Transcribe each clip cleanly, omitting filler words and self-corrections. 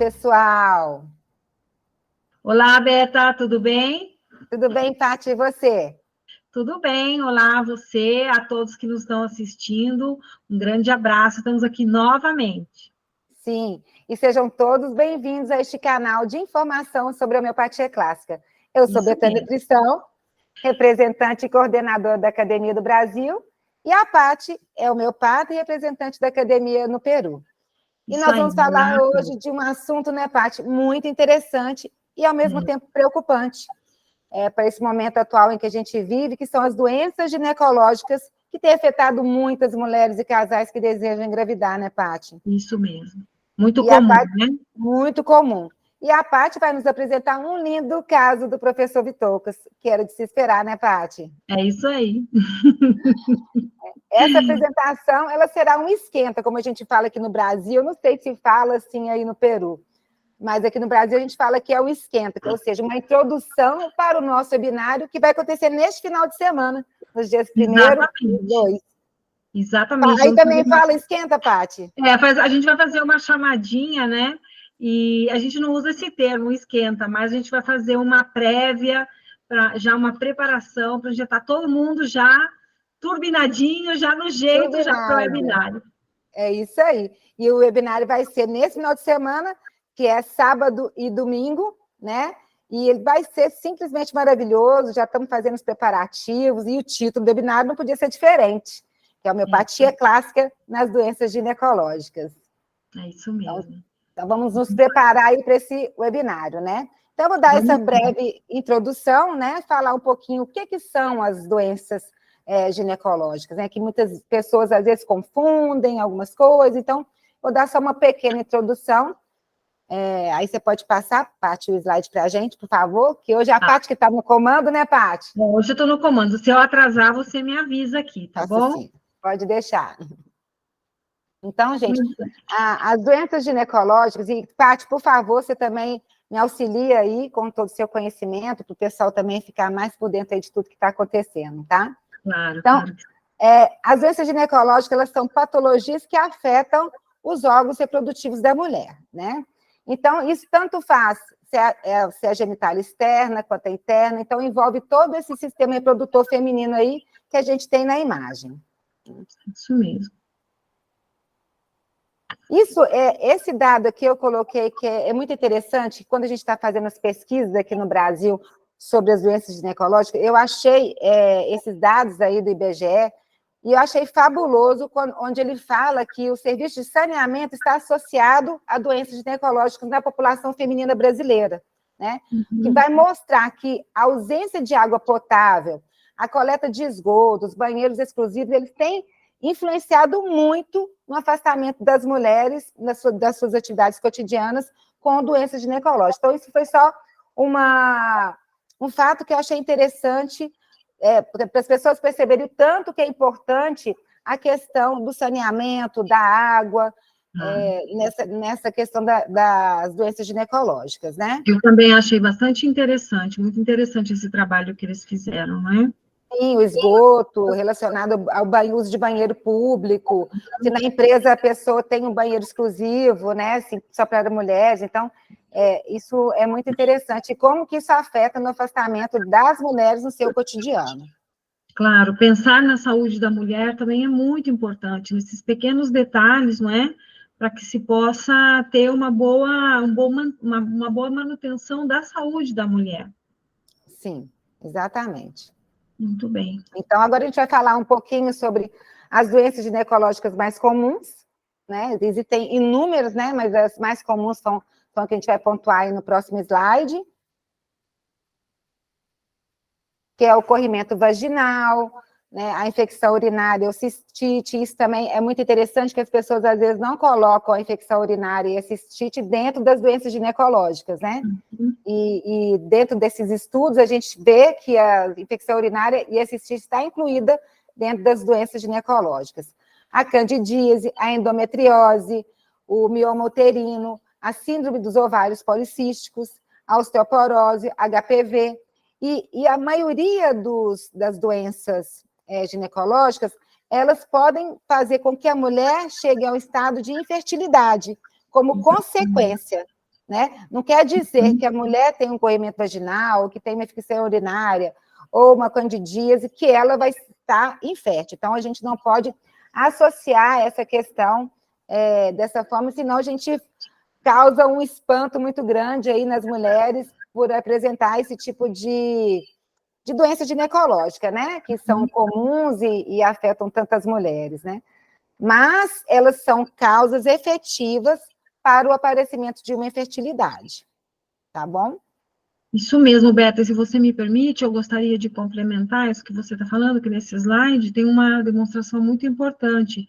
pessoal! Olá, Beta, tudo bem? Tudo bem, Paty, e você? Tudo bem, olá a você, a todos que nos estão assistindo, um grande abraço, estamos aqui novamente. Sim, e sejam todos bem-vindos a este canal de informação sobre homeopatia clássica. Eu sou Betânia Tristão, representante e coordenadora da Academia do Brasil, e a Paty é homeopata e representante da Academia no Peru. E nós vamos falar hoje de um assunto, né, Paty, muito interessante e, ao mesmo tempo, preocupante para esse momento atual em que a gente vive, que são as doenças ginecológicas que têm afetado muitas mulheres e casais que desejam engravidar, né, Paty? Isso mesmo. Muito comum, né? Muito comum. E a Paty vai nos apresentar um lindo caso do professor Vitocas, que era de se esperar, né, Paty? É isso aí. Essa apresentação, ela será um esquenta, como a gente fala aqui no Brasil, não sei se fala assim aí no Peru, mas aqui no Brasil a gente fala que é o esquenta, ou seja, uma introdução para o nosso webinário que vai acontecer neste final de semana, nos dias 1º e 2. Exatamente. Aí também fala esquenta, Paty? A gente vai fazer uma chamadinha, né? E a gente não usa esse termo, esquenta, mas a gente vai fazer uma prévia, já uma preparação, para já estar todo mundo já turbinadinho, já no jeito, já para o webinário. É isso aí. E o webinário vai ser nesse final de semana, que é sábado e domingo, né? E ele vai ser simplesmente maravilhoso, já estamos fazendo os preparativos, e o título do webinário não podia ser diferente, que é a homeopatia clássica nas doenças ginecológicas. É isso mesmo. Então vamos nos preparar aí para esse webinário, né? Então, eu vou dar essa breve introdução, né? Falar um pouquinho o que são as doenças ginecológicas, né? Que muitas pessoas, às vezes, confundem algumas coisas. Então, vou dar só uma pequena introdução. Aí você pode passar, Paty, o slide para a gente, por favor, que hoje é a Paty que está no comando, né, Paty? Bom, hoje eu estou no comando. Se eu atrasar, você me avisa aqui, tá bom? Sim, pode deixar. Então, gente, as doenças ginecológicas, e, Paty, por favor, você também me auxilia aí com todo o seu conhecimento, para o pessoal também ficar mais por dentro aí de tudo que está acontecendo, tá? Claro, então, claro. As doenças ginecológicas, elas são patologias que afetam os órgãos reprodutivos da mulher, né? Então, isso tanto faz se é a genitália externa quanto a interna, então envolve todo esse sistema reprodutor feminino aí que a gente tem na imagem. Isso mesmo. Esse dado aqui eu coloquei que é muito interessante, quando a gente está fazendo as pesquisas aqui no Brasil sobre as doenças ginecológicas, eu achei esses dados aí do IBGE, e eu achei fabuloso onde ele fala que o serviço de saneamento está associado a doenças ginecológicas na população feminina brasileira, né? Que vai mostrar que a ausência de água potável, a coleta de esgoto, os banheiros exclusivos, eles têm influenciado muito no afastamento das mulheres das suas atividades cotidianas com doenças ginecológicas. Então, isso foi só um fato que eu achei interessante para as pessoas perceberem o tanto que é importante a questão do saneamento, da água, nessa questão das doenças ginecológicas, né? Eu também achei bastante interessante, muito interessante esse trabalho que eles fizeram, não é? Sim, o esgoto relacionado ao uso de banheiro público, se na empresa a pessoa tem um banheiro exclusivo, né, assim, só para mulheres, então, isso é muito interessante. E como que isso afeta no afastamento das mulheres no seu cotidiano? Claro, pensar na saúde da mulher também é muito importante, nesses pequenos detalhes, não é? Para que se possa ter uma boa manutenção da saúde da mulher. Sim, exatamente. Muito bem. Então, agora a gente vai falar um pouquinho sobre as doenças ginecológicas mais comuns, né? Existem inúmeras, né? Mas as mais comuns são a que a gente vai pontuar aí no próximo slide, que é o corrimento vaginal, né? A infecção urinária ou cistite. Isso também é muito interessante, que as pessoas, às vezes, não colocam a infecção urinária e a cistite dentro das doenças ginecológicas, né? E dentro desses estudos, a gente vê que a infecção urinária e a cistite está incluída dentro das doenças ginecológicas. A candidíase, a endometriose, o mioma uterino, a síndrome dos ovários policísticos, a osteoporose, HPV, e a maioria das doenças ginecológicas, elas podem fazer com que a mulher chegue ao estado de infertilidade, como consequência. né? Não quer dizer que a mulher tem um corrimento vaginal, que tem uma infecção urinária, ou uma candidíase, que ela vai estar infértil. Então, a gente não pode associar essa questão dessa forma, senão a gente causa um espanto muito grande aí nas mulheres por apresentar esse tipo de doença ginecológica, né? Que são comuns e afetam tantas mulheres, né? Mas elas são causas efetivas para o aparecimento de uma infertilidade, tá bom? Isso mesmo, Beta, se você me permite, eu gostaria de complementar isso que você está falando, que nesse slide tem uma demonstração muito importante.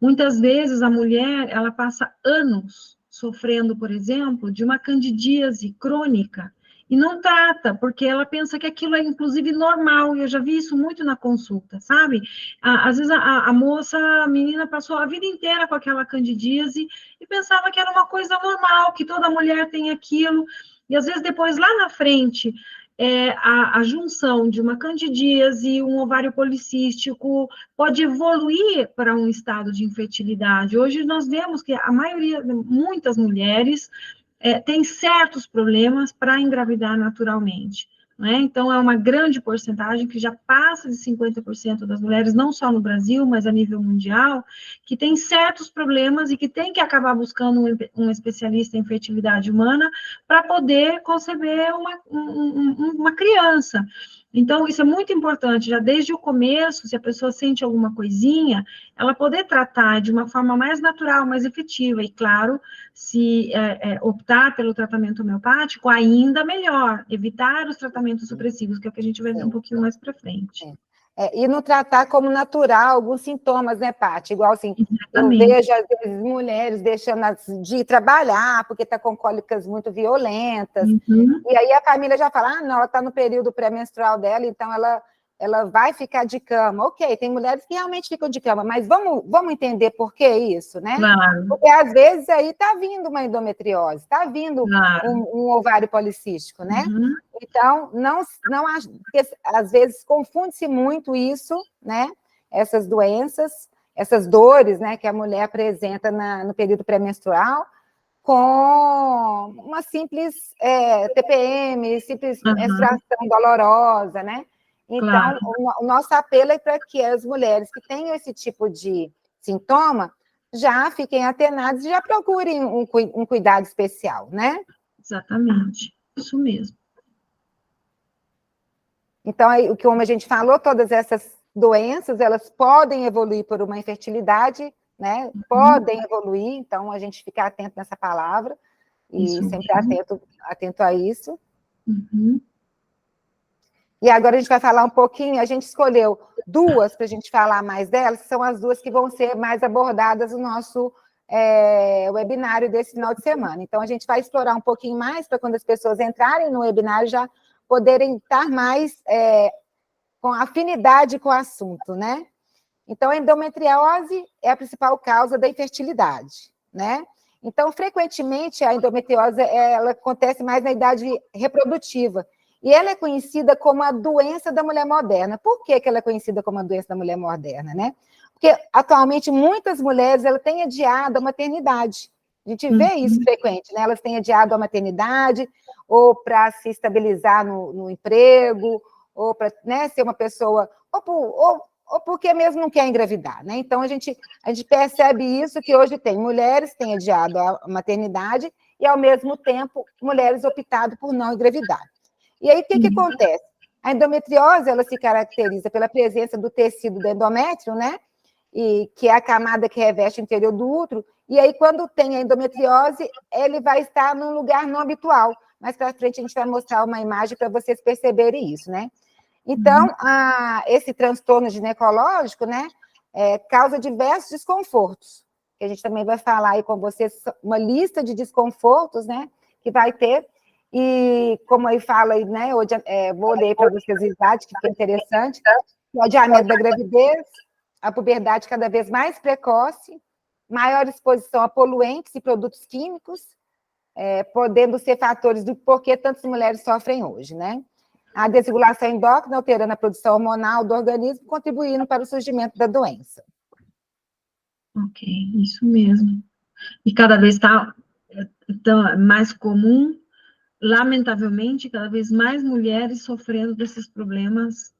Muitas vezes a mulher, ela passa anos sofrendo, por exemplo, de uma candidíase crônica, e não trata, porque ela pensa que aquilo é, inclusive, normal, e eu já vi isso muito na consulta, sabe? Às vezes a moça, a menina passou a vida inteira com aquela candidíase e pensava que era uma coisa normal, que toda mulher tem aquilo, e às vezes depois, lá na frente, a junção de uma candidíase e um ovário policístico pode evoluir para um estado de infertilidade. Hoje nós vemos que a maioria, muitas mulheres, têm certos problemas para engravidar naturalmente. Né? Então, é uma grande porcentagem, que já passa de 50% das mulheres, não só no Brasil, mas a nível mundial, que tem certos problemas e que tem que acabar buscando um especialista em fertilidade humana para poder conceber uma criança. Então, isso é muito importante, já desde o começo, se a pessoa sente alguma coisinha, ela poder tratar de uma forma mais natural, mais efetiva, e claro, se optar pelo tratamento homeopático, ainda melhor, evitar os tratamentos supressivos, que é o que a gente vai ver um pouquinho mais para frente. E não tratar como natural alguns sintomas, né, Paty? Igual assim, Exatamente. Eu vejo, às vezes, mulheres deixando de ir trabalhar porque está com cólicas muito violentas, e aí a família já fala, não, ela está no período pré-menstrual dela, então ela vai ficar de cama. Ok, tem mulheres que realmente ficam de cama, mas vamos entender por que isso, né? Claro. Porque, às vezes, aí está vindo uma endometriose, está vindo um ovário policístico, né? Então, não acho, porque às vezes confunde-se muito isso, né? Essas doenças, essas dores, né, que a mulher apresenta no período pré-menstrual, com uma simples TPM, simples menstruação dolorosa, né? Então, Claro. o nosso apelo é para que as mulheres que tenham esse tipo de sintoma já fiquem atenadas e já procurem um cuidado especial, né? Exatamente, isso mesmo. Então, como a gente falou, todas essas doenças, elas podem evoluir por uma infertilidade, né? Podem evoluir, então a gente fica atento nessa palavra, e Isso sempre mesmo. atento a isso. E agora a gente vai falar um pouquinho, a gente escolheu duas para a gente falar mais delas, que são as duas que vão ser mais abordadas no nosso webinário desse final de semana. Então, a gente vai explorar um pouquinho mais para quando as pessoas entrarem no webinário já poderem estar mais com afinidade com o assunto, né? Então, a endometriose é a principal causa da infertilidade, né? Então, frequentemente, a endometriose ela acontece mais na idade reprodutiva, e ela é conhecida como a doença da mulher moderna. Por que ela é conhecida como a doença da mulher moderna, né? Porque, atualmente, muitas mulheres têm adiado a maternidade. A gente vê isso frequente, né? Elas têm adiado a maternidade, ou para se estabilizar no emprego, ou para, né, ser uma pessoa, ou porque mesmo não quer engravidar, né? Então, a gente percebe isso, que hoje tem mulheres que têm adiado a maternidade e, ao mesmo tempo, mulheres optado por não engravidar. E aí, o que acontece? A endometriose, ela se caracteriza pela presença do tecido do endométrio, né? E que é a camada que reveste o interior do útero, e aí, quando tem a endometriose, ele vai estar num lugar não habitual. Mais para frente, a gente vai mostrar uma imagem para vocês perceberem isso, né? Então, esse transtorno ginecológico, né, causa diversos desconfortos, que a gente também vai falar aí com vocês, uma lista de desconfortos, né, que vai ter, e como aí fala, né, hoje, vou ler para vocês o slide, que fica interessante, o adiamento da gravidez, a puberdade cada vez mais precoce, maior exposição a poluentes e produtos químicos, podendo ser fatores do porquê tantas mulheres sofrem hoje, né? A desregulação endócrina, alterando a produção hormonal do organismo, contribuindo para o surgimento da doença. Ok, isso mesmo. E cada vez está então, mais comum, lamentavelmente, cada vez mais mulheres sofrendo desses problemas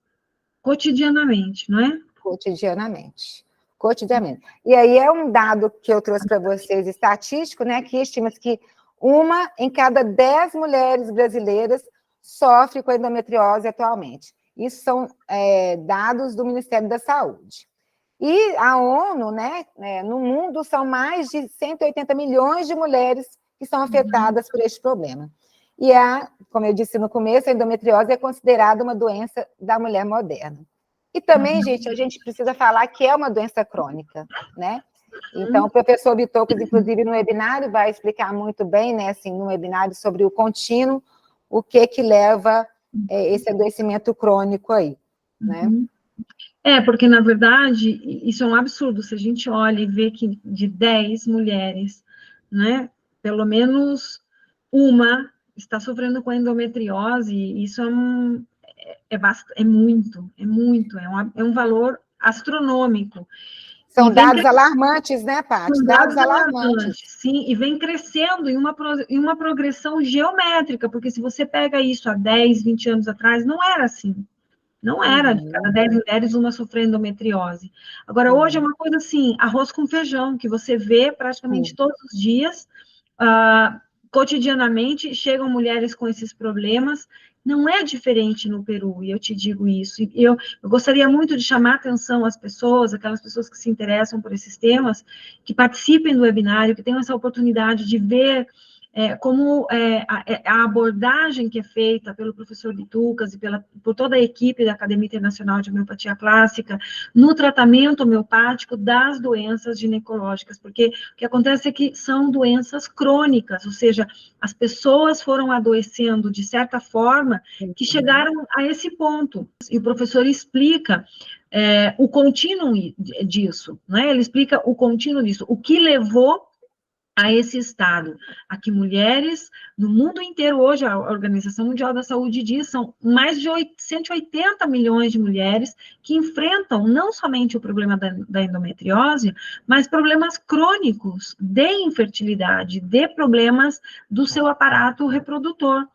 cotidianamente, não é? Cotidianamente. Cotidianamente. E aí é um dado que eu trouxe para vocês, estatístico, né, que estima-se que 1 em cada 10 mulheres brasileiras sofre com endometriose atualmente. Isso são dados do Ministério da Saúde. E a ONU, né, no mundo, são mais de 180 milhões de mulheres que são afetadas por este problema. E, como eu disse no começo, a endometriose é considerada uma doença da mulher moderna. E também, gente, a gente precisa falar que é uma doença crônica, né? Então, o professor Bitocas, inclusive, no webinário, vai explicar muito bem, né, assim, no webinário sobre o contínuo, o que leva esse adoecimento crônico aí, né? Porque, na verdade, isso é um absurdo. Se a gente olha e vê que de 10 mulheres, né, pelo menos uma está sofrendo com endometriose, isso é muito, é um valor astronômico. São dados alarmantes, né, Paty? Dados alarmantes. Sim, e vem crescendo em uma progressão geométrica, porque se você pega isso há 10, 20 anos atrás, não era assim. Não era, de cada 10 mulheres, uma sofrendo endometriose. Agora, hoje é uma coisa assim, arroz com feijão, que você vê praticamente todos os dias, cotidianamente, chegam mulheres com esses problemas. Não é diferente no Peru, e eu te digo isso. Eu gostaria muito de chamar a atenção às pessoas, aquelas pessoas que se interessam por esses temas, que participem do webinário, que tenham essa oportunidade de ver como a abordagem que é feita pelo professor Bitucas e por toda a equipe da Academia Internacional de Homeopatia Clássica no tratamento homeopático das doenças ginecológicas, porque o que acontece é que são doenças crônicas, ou seja, as pessoas foram adoecendo de certa forma que chegaram a esse ponto. E o professor explica o contínuo disso, né? Ele explica o contínuo disso, o que levou a esse estado, a que mulheres no mundo inteiro, hoje a Organização Mundial da Saúde diz, são mais de 180 milhões de mulheres que enfrentam não somente o problema da endometriose, mas problemas crônicos de infertilidade, de problemas do seu aparato reprodutor.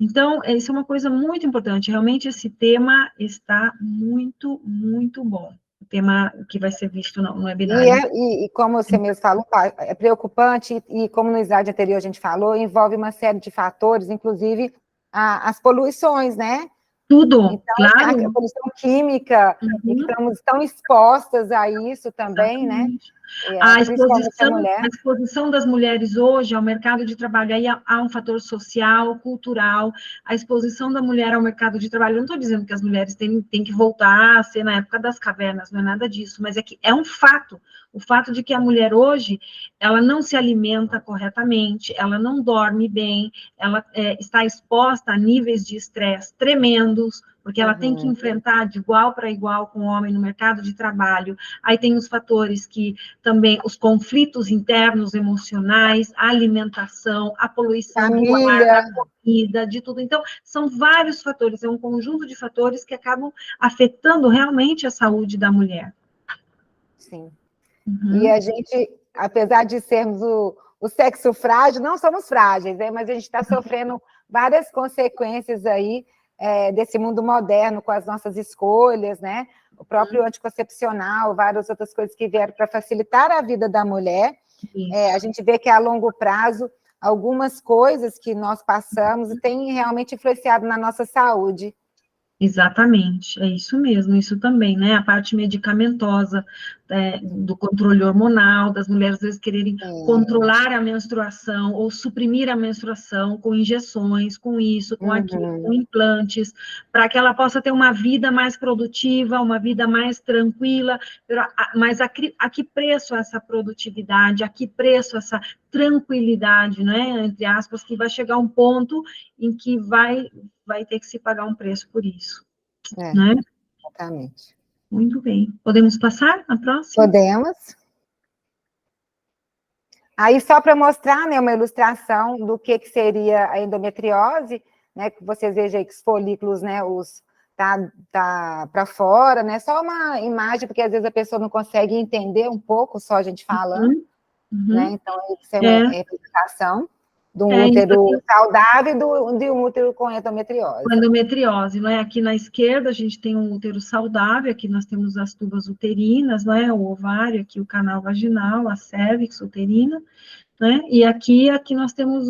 Então, isso é uma coisa muito importante, realmente esse tema está muito, muito bom. O tema que vai ser visto no webinário. E como você mesmo falou, é preocupante, e como no slide anterior a gente falou, envolve uma série de fatores, inclusive as poluições, né? Tudo, então, claro. A poluição química, e que estamos tão expostas a isso também, né? A Principalmente a mulher. exposição das mulheres hoje ao mercado de trabalho, aí há um fator social, cultural, a exposição da mulher ao mercado de trabalho, eu não estou dizendo que as mulheres têm que voltar a ser na época das cavernas, não é nada disso, mas é que é um fato, o fato de que a mulher hoje, ela não se alimenta corretamente, ela não dorme bem, ela está exposta a níveis de estresse tremendos, porque ela tem que enfrentar de igual para igual com o homem no mercado de trabalho. Aí tem os fatores que também, os conflitos internos emocionais, a alimentação, a poluição do ar, da comida, de tudo. Então, são vários fatores, é um conjunto de fatores que acabam afetando realmente a saúde da mulher. Sim. E a gente, apesar de sermos o sexo frágil, não somos frágeis, né? Mas a gente está sofrendo várias consequências aí desse mundo moderno, com as nossas escolhas, né? O próprio anticoncepcional, várias outras coisas que vieram para facilitar a vida da mulher. A gente vê que a longo prazo, algumas coisas que nós passamos têm realmente influenciado na nossa saúde. Exatamente, é isso mesmo, isso também, né? A parte medicamentosa, do controle hormonal, das mulheres às vezes quererem controlar a menstruação ou suprimir a menstruação com injeções, com isso, com aquilo, com implantes, para que ela possa ter uma vida mais produtiva, uma vida mais tranquila, mas a que preço essa produtividade, a que preço essa tranquilidade, né? Entre aspas, que vai chegar um ponto em que vai ter que se pagar um preço por isso. Né? Exatamente. Muito bem. Podemos passar à próxima? Podemos. Aí, só para mostrar, né, uma ilustração do que seria a endometriose, né, que vocês vejam aí que os folículos, né, tá para fora, né, só uma imagem, porque às vezes a pessoa não consegue entender um pouco, só a gente falando, Uhum. Então, isso é uma É, representação de um isso útero aqui, saudável e de um útero com endometriose. endometriose, não é? Aqui na esquerda a gente tem um útero saudável, aqui nós temos as tubas uterinas, não é? O ovário, aqui o canal vaginal, a cérvix uterina, né? E aqui nós temos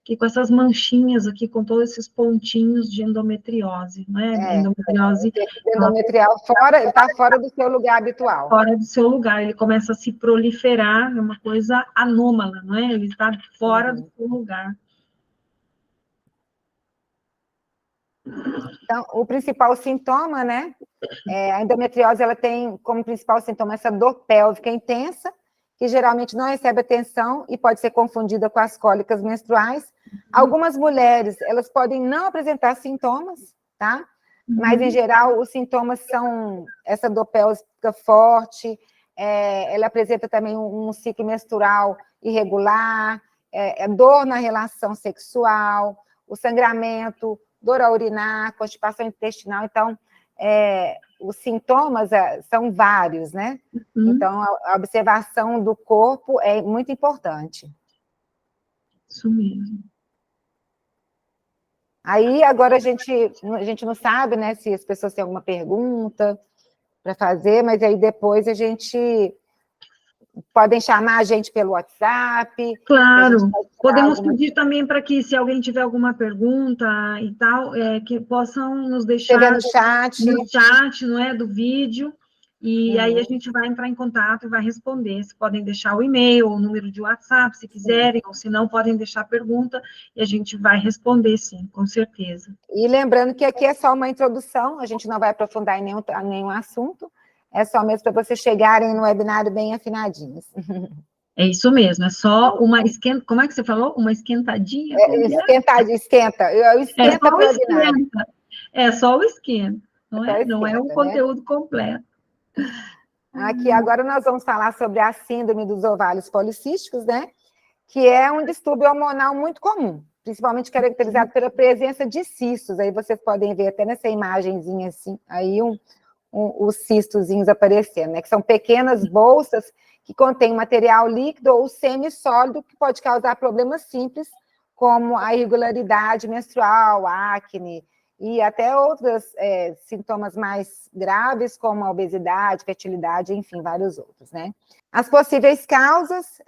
que com essas manchinhas aqui, com todos esses pontinhos de endometriose, né? Endometriose, O endometrial ele está fora do seu lugar habitual. fora do seu lugar, ele começa a se proliferar, é uma coisa anômala, não é? Ele está fora do seu lugar. Então, o principal sintoma, né? A endometriose, ela tem como principal sintoma essa dor pélvica intensa, que geralmente não recebe atenção e pode ser confundida com as cólicas menstruais. Algumas mulheres, elas podem não apresentar sintomas, tá? Mas, em geral, os sintomas são essa dor pélvica forte, ela apresenta também um ciclo menstrual irregular, dor na relação sexual, o sangramento, dor a urinar, constipação intestinal. Então, os sintomas são vários, né? Então, a observação do corpo é muito importante. Isso mesmo. Aí, agora, a gente não sabe, né, se as pessoas têm alguma pergunta para fazer, mas aí depois a gente... Podem chamar a gente pelo WhatsApp. Claro, podemos pedir também para que, se alguém tiver alguma pergunta e tal, que possam nos deixar no chat, não é, do vídeo, e aí a gente vai entrar em contato e vai responder. Se podem deixar o e-mail ou o número de WhatsApp, se quiserem, ou se não, podem deixar a pergunta e a gente vai responder, sim, com certeza. E lembrando que aqui é só uma introdução, a gente não vai aprofundar em nenhum assunto, é só mesmo para vocês chegarem no webinário bem afinadinhos. É isso mesmo, é só uma como é que você falou? Uma esquentadinha? Esquenta. Eu esquenta para o webinário. É só o esquenta, não é um né? conteúdo completo. Aqui agora nós vamos falar sobre a síndrome dos ovários policísticos, né? Que é um distúrbio hormonal muito comum, principalmente caracterizado pela presença de cistos. Aí vocês podem ver até nessa imagenzinha assim, aí os cistozinhos aparecendo, né? Que são pequenas bolsas que contêm material líquido ou semissólido que pode causar problemas simples, como a irregularidade menstrual, acne, e até outros sintomas mais graves, como a obesidade, fertilidade, enfim, vários outros, né? As possíveis causas,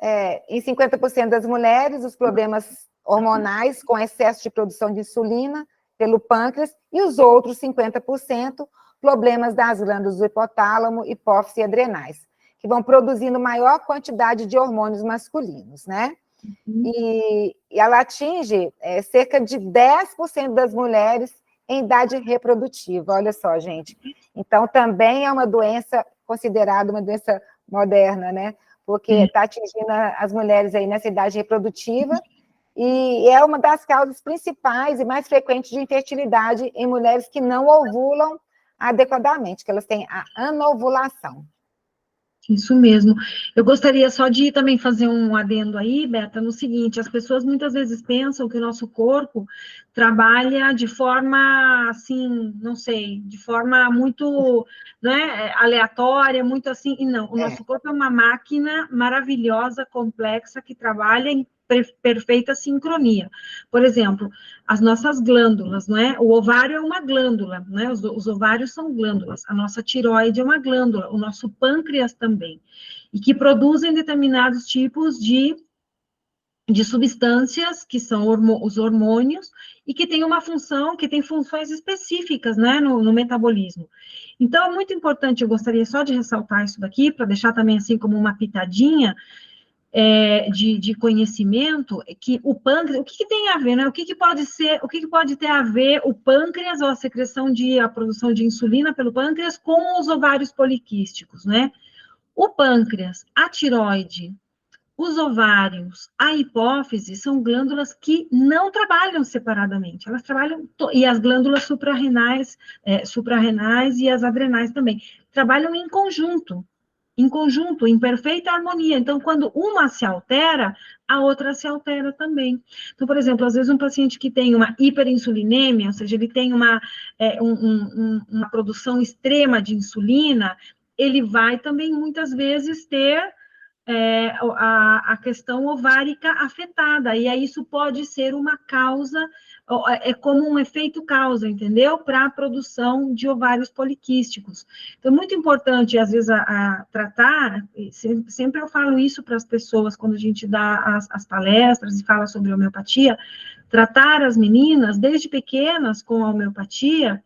em 50% das mulheres, os problemas hormonais com excesso de produção de insulina pelo pâncreas, e os outros 50%, problemas das glândulas do hipotálamo, hipófise e adrenais, que vão produzindo maior quantidade de hormônios masculinos, né? E ela atinge cerca de 10% das mulheres em idade reprodutiva, olha só, gente. Então, também é uma doença considerada uma doença moderna, né? Porque está atingindo as mulheres aí nessa idade reprodutiva, e é uma das causas principais e mais frequentes de infertilidade em mulheres que não ovulam adequadamente, que elas têm a anovulação. Isso mesmo. Eu gostaria só de também fazer um adendo aí, Beta, no seguinte: as pessoas muitas vezes pensam que o nosso corpo trabalha de forma, assim, não sei, de forma muito, né, aleatória, muito assim, e não. O nosso corpo é uma máquina maravilhosa, complexa, que trabalha em perfeita sincronia. Por exemplo, as nossas glândulas, não é? O ovário é uma glândula, não é? Os ovários são glândulas, a nossa tireoide é uma glândula, o nosso pâncreas também, e que produzem determinados tipos de substâncias, que são os hormônios, e que tem uma função, que tem funções específicas, né, no metabolismo. Então, é muito importante, eu gostaria só de ressaltar isso daqui, para deixar também assim como uma pitadinha, de conhecimento, que o pâncreas, o que tem a ver, né? O que pode ter a ver o pâncreas, ou a produção de insulina pelo pâncreas, com os ovários poliquísticos, né? O pâncreas, a tireoide, os ovários, a hipófise são glândulas que não trabalham separadamente, elas trabalham, e as glândulas suprarrenais e as adrenais também, trabalham em conjunto, em perfeita harmonia. Então, quando uma se altera, a outra se altera também. Então, por exemplo, às vezes um paciente que tem uma hiperinsulinemia, ou seja, ele tem uma produção extrema de insulina, ele vai também muitas vezes ter a questão ovárica afetada, e aí isso pode ser uma causa, é como um efeito causa, entendeu? Para a produção de ovários poliquísticos. Então, é muito importante, às vezes, a tratar, sempre eu falo isso para as pessoas, quando a gente dá as palestras e fala sobre homeopatia, tratar as meninas, desde pequenas, com a homeopatia,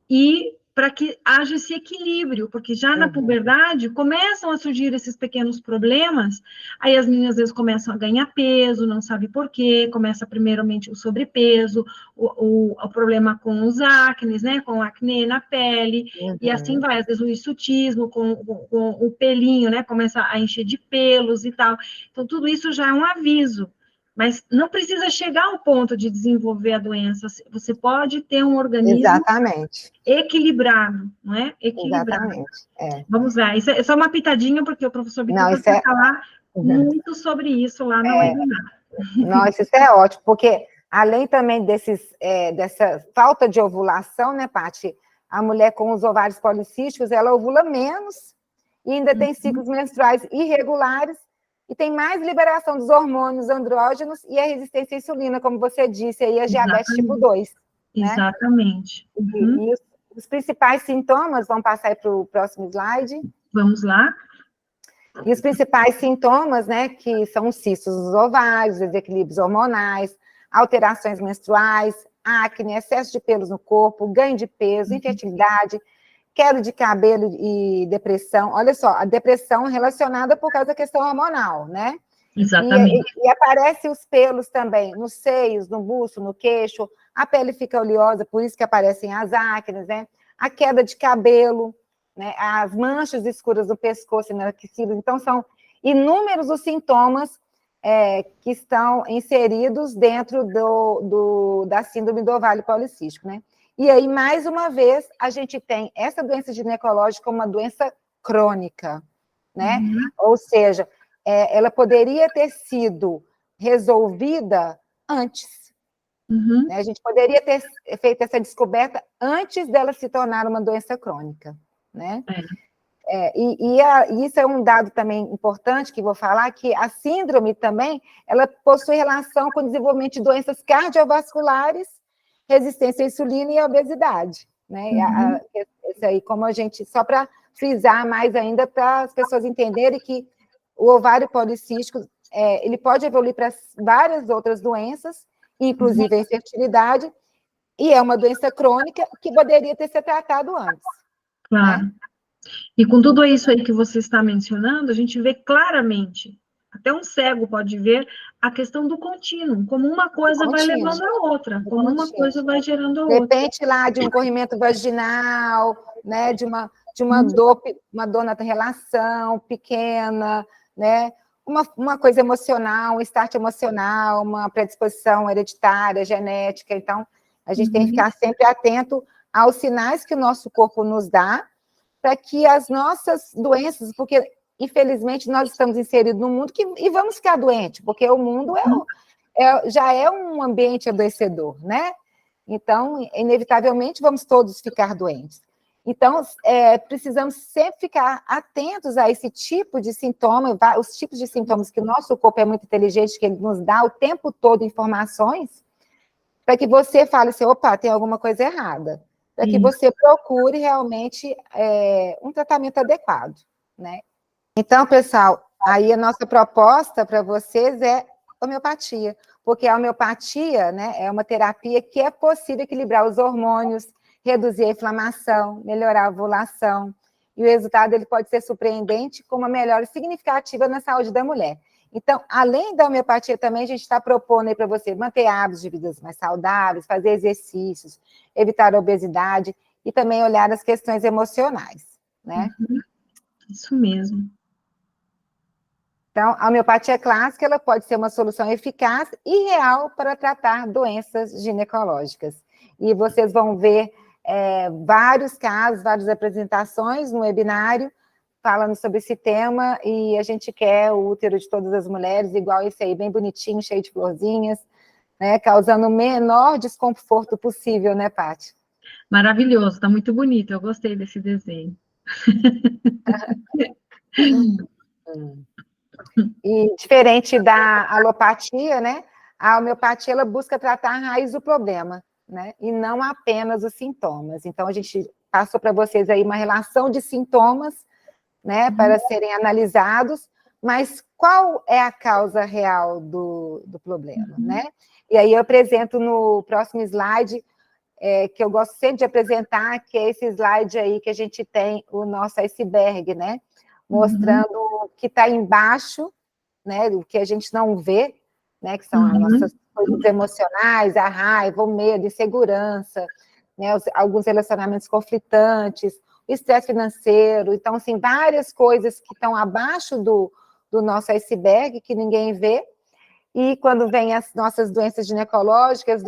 e para que haja esse equilíbrio, porque já na puberdade começam a surgir esses pequenos problemas, aí as meninas às vezes começam a ganhar peso, não sabe por quê, começa primeiramente o sobrepeso, o problema com os acnes, né, com acne na pele, e assim vai, às vezes o hirsutismo com o pelinho, né, começa a encher de pelos e tal, então tudo isso já é um aviso. Mas não precisa chegar ao ponto de desenvolver a doença. Você pode ter um organismo equilibrado, não é? Equilibrado. Exatamente. Vamos lá. Isso é só uma pitadinha, porque o professor Bituta vai falar muito sobre isso lá no webinar. Nossa, isso é ótimo, porque além também dessa falta de ovulação, né, Paty? A mulher com os ovários policísticos, ela ovula menos e ainda tem ciclos menstruais irregulares, e tem mais liberação dos hormônios andrógenos e a resistência à insulina, como você disse, aí a diabetes tipo 2. Né? Exatamente. E os principais sintomas, vamos passar para o próximo slide. Vamos lá. E os principais sintomas, né, que são os cistos dos ovários, desequilíbrios hormonais, alterações menstruais, acne, excesso de pelos no corpo, ganho de peso, infertilidade, queda de cabelo e depressão. Olha só, a depressão relacionada por causa da questão hormonal, né? Exatamente. E aparecem os pelos também, nos seios, no busto, no queixo, a pele fica oleosa, por isso que aparecem as acnes, né? A queda de cabelo, né? As manchas escuras do pescoço enoquecidas. Então, são inúmeros os sintomas que estão inseridos dentro da síndrome do ovário policístico, né? E aí, mais uma vez, a gente tem essa doença ginecológica como uma doença crônica, né? Ou seja, ela poderia ter sido resolvida antes. Né? A gente poderia ter feito essa descoberta antes dela se tornar uma doença crônica. Né? E isso é um dado também importante que vou falar, que a síndrome também, ela possui relação com o desenvolvimento de doenças cardiovasculares, resistência à insulina e obesidade. Né? Isso aí, como a gente, só para frisar mais ainda, para as pessoas entenderem que o ovário policístico, ele pode evoluir para várias outras doenças, inclusive a infertilidade, e é uma doença crônica que poderia ter sido tratado antes. Claro. Né? E com tudo isso aí que você está mencionando, a gente vê claramente, até um cego pode ver, a questão do contínuo, como uma coisa vai levando a outra, como uma coisa vai gerando a outra. De repente, lá, de um corrimento vaginal, né, de uma dor na relação pequena, né, uma coisa emocional, um start emocional, uma predisposição hereditária, genética. Então, a gente tem que ficar sempre atento aos sinais que o nosso corpo nos dá, para que as nossas doenças, porque, infelizmente, nós estamos inseridos num mundo e vamos ficar doentes, porque o mundo já é um ambiente adoecedor, né? Então, inevitavelmente, vamos todos ficar doentes. Então, precisamos sempre ficar atentos a esse tipo de sintoma, os tipos de sintomas que o nosso corpo é muito inteligente, que ele nos dá o tempo todo informações, para que você fale assim, opa, tem alguma coisa errada, para que você procure realmente um tratamento adequado, né? Então, pessoal, aí a nossa proposta para vocês é homeopatia, porque a homeopatia, né, é uma terapia que é possível equilibrar os hormônios, reduzir a inflamação, melhorar a ovulação, e o resultado ele pode ser surpreendente com uma melhora significativa na saúde da mulher. Então, além da homeopatia também, a gente está propondo aí para você manter hábitos de vida mais saudáveis, fazer exercícios, evitar a obesidade e também olhar as questões emocionais, né? Isso mesmo. Então, a homeopatia clássica ela pode ser uma solução eficaz e real para tratar doenças ginecológicas. E vocês vão ver vários casos, várias apresentações no webinário falando sobre esse tema, e a gente quer o útero de todas as mulheres, igual esse aí, bem bonitinho, cheio de florzinhas, né, causando o menor desconforto possível, né, Paty? Maravilhoso, está muito bonito, eu gostei desse desenho. E diferente da alopatia, né? A homeopatia, ela busca tratar a raiz do problema, né? E não apenas os sintomas. Então, a gente passou para vocês aí uma relação de sintomas, né, para serem analisados, mas qual é a causa real do problema, né? E aí eu apresento no próximo slide, que eu gosto sempre de apresentar, que é esse slide aí que a gente tem o nosso iceberg, né? Mostrando o que está embaixo, né, o que a gente não vê, né, que são as nossas coisas emocionais, a raiva, o medo, insegurança, né, alguns relacionamentos conflitantes, o estresse financeiro, então, assim, várias coisas que estão abaixo do nosso iceberg, que ninguém vê, e quando vem as nossas doenças ginecológicas,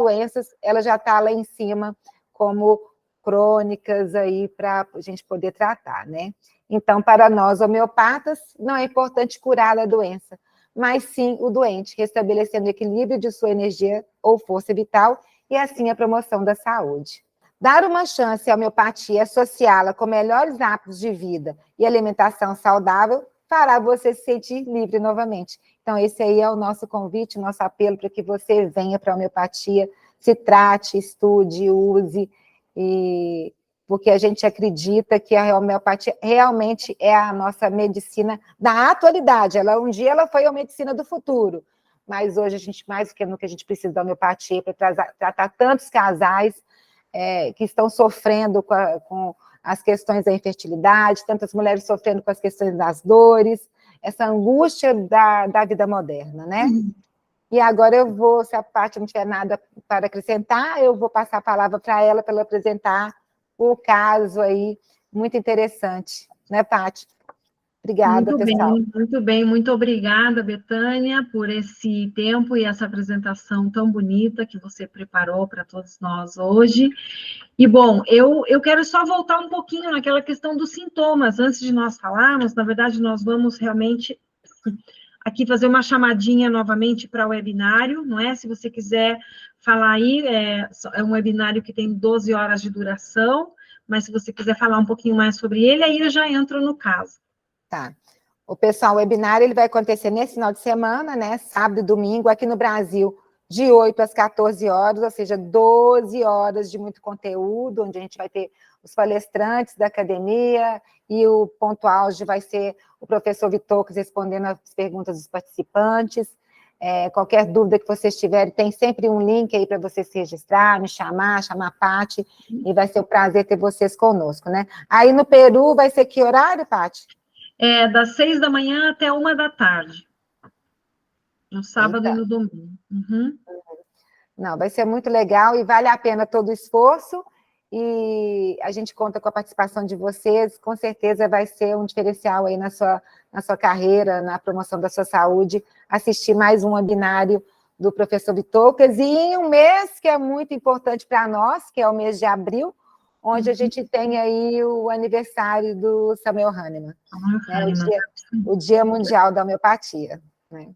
ela já está lá em cima, como crônicas aí, para a gente poder tratar, né? Então, para nós homeopatas, não é importante curar a doença, mas sim o doente, restabelecendo o equilíbrio de sua energia ou força vital, e assim a promoção da saúde. Dar uma chance à homeopatia, associá-la com melhores hábitos de vida e alimentação saudável, fará você se sentir livre novamente. Então, esse aí é o nosso convite, o nosso apelo para que você venha para a homeopatia, se trate, estude, use, porque a gente acredita que a homeopatia realmente é a nossa medicina da atualidade. Um dia ela foi a medicina do futuro, mas hoje a gente, mais do que nunca, a gente precisa da homeopatia para tratar tantos casais que estão sofrendo com as questões da infertilidade, tantas mulheres sofrendo com as questões das dores, essa angústia da vida moderna, né? E agora eu vou, se a Paty não tiver nada para acrescentar, eu vou passar a palavra para ela apresentar o caso aí, muito interessante, né, Paty? Obrigada, pessoal. Muito bem, muito obrigada, Betânia, por esse tempo e essa apresentação tão bonita que você preparou para todos nós hoje. E, bom, eu quero só voltar um pouquinho naquela questão dos sintomas, antes de nós falarmos, na verdade, nós vamos realmente aqui fazer uma chamadinha novamente para o webinário, não é? Se você quiser falar aí, é um webinário que tem 12 horas de duração, mas se você quiser falar um pouquinho mais sobre ele, aí eu já entro no caso. Tá. O webinário ele vai acontecer nesse final de semana, né? Sábado e domingo, aqui no Brasil, de 8 às 14 horas, ou seja, 12 horas de muito conteúdo, onde a gente vai ter os palestrantes da academia, e o ponto auge vai ser o professor Vitocas respondendo as perguntas dos participantes. Qualquer dúvida que vocês tiverem, tem sempre um link aí para você se registrar, me chamar a Paty, e vai ser um prazer ter vocês conosco, né? Aí no Peru vai ser que horário, Paty? Das 6 da manhã até 1 da tarde. No sábado e no domingo. Não, vai ser muito legal e vale a pena todo o esforço, e a gente conta com a participação de vocês, com certeza vai ser um diferencial aí na sua carreira, na promoção da sua saúde, assistir mais um webinário do professor Vitocas, e em um mês que é muito importante para nós, que é o mês de abril, onde a gente tem aí o aniversário do Samuel Hahnemann, né, o Dia Mundial da Homeopatia, né?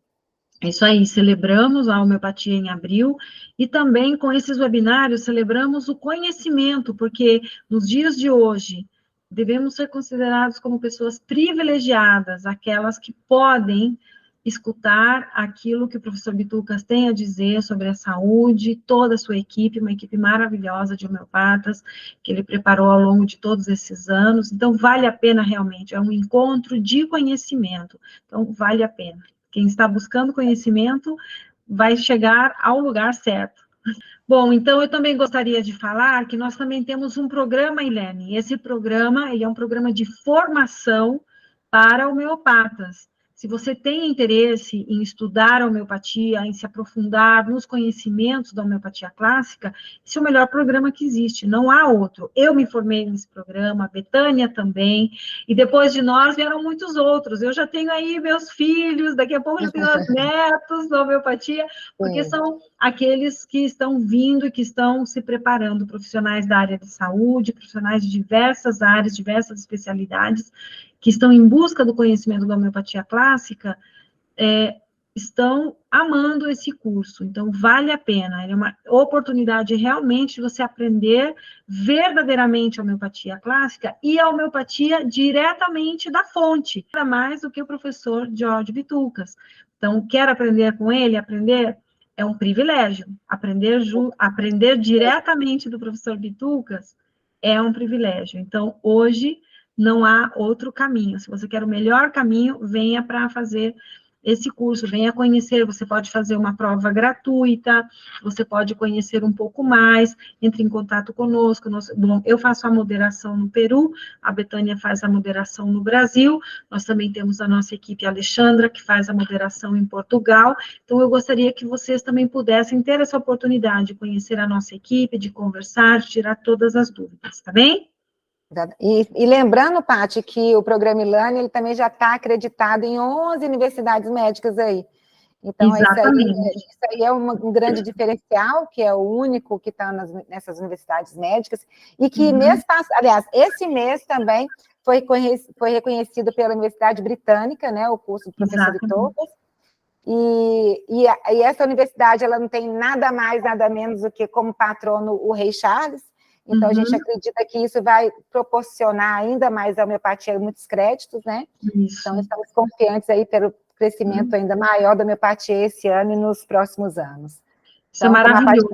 É isso aí, celebramos a homeopatia em abril, e também com esses webinários celebramos o conhecimento, porque nos dias de hoje devemos ser considerados como pessoas privilegiadas, aquelas que podem escutar aquilo que o professor Bitucas tem a dizer sobre a saúde, toda a sua equipe, uma equipe maravilhosa de homeopatas, que ele preparou ao longo de todos esses anos. Então, vale a pena realmente, é um encontro de conhecimento, então vale a pena. Quem está buscando conhecimento vai chegar ao lugar certo. Bom, então eu também gostaria de falar que nós também temos um programa, Ilene, e esse programa é um programa de formação para homeopatas. Se você tem interesse em estudar a homeopatia, em se aprofundar nos conhecimentos da homeopatia clássica, esse é o melhor programa que existe, não há outro. Eu me formei nesse programa, a Betânia também, e depois de nós vieram muitos outros. Eu já tenho aí meus filhos, daqui a pouco eu tenho os netos da homeopatia, porque são aqueles que estão vindo e que estão se preparando, profissionais da área de saúde, profissionais de diversas áreas, diversas especialidades, que estão em busca do conhecimento da homeopatia clássica, estão amando esse curso, então vale a pena, é uma oportunidade realmente de você aprender verdadeiramente a homeopatia clássica e a homeopatia diretamente da fonte, nada mais do que o professor Jorge Bitucas. Então, quer aprender com ele? Aprender é um privilégio, aprender diretamente do professor Bitucas é um privilégio. Então, hoje não há outro caminho. Se você quer o melhor caminho, venha para fazer esse curso, venha conhecer, você pode fazer uma prova gratuita, você pode conhecer um pouco mais, entre em contato conosco, bom, eu faço a moderação no Peru, a Betânia faz a moderação no Brasil, nós também temos a nossa equipe Alexandra, que faz a moderação em Portugal, então eu gostaria que vocês também pudessem ter essa oportunidade de conhecer a nossa equipe, de conversar, de tirar todas as dúvidas, tá bem? E lembrando, Paty, que o programa Ilane, ele também já está acreditado em 11 universidades médicas aí. Então, isso aí é um grande diferencial, que é o único que está nessas universidades médicas, e que esse mês também foi reconhecido pela Universidade Britânica, né, o curso do professor Bitucas, e essa universidade, ela não tem nada mais, nada menos do que como patrono o Rei Charles. Então, a gente acredita que isso vai proporcionar ainda mais a homeopatia muitos créditos, né? Isso. Então, estamos confiantes aí pelo crescimento ainda maior da homeopatia esse ano e nos próximos anos. Isso então, é maravilhoso.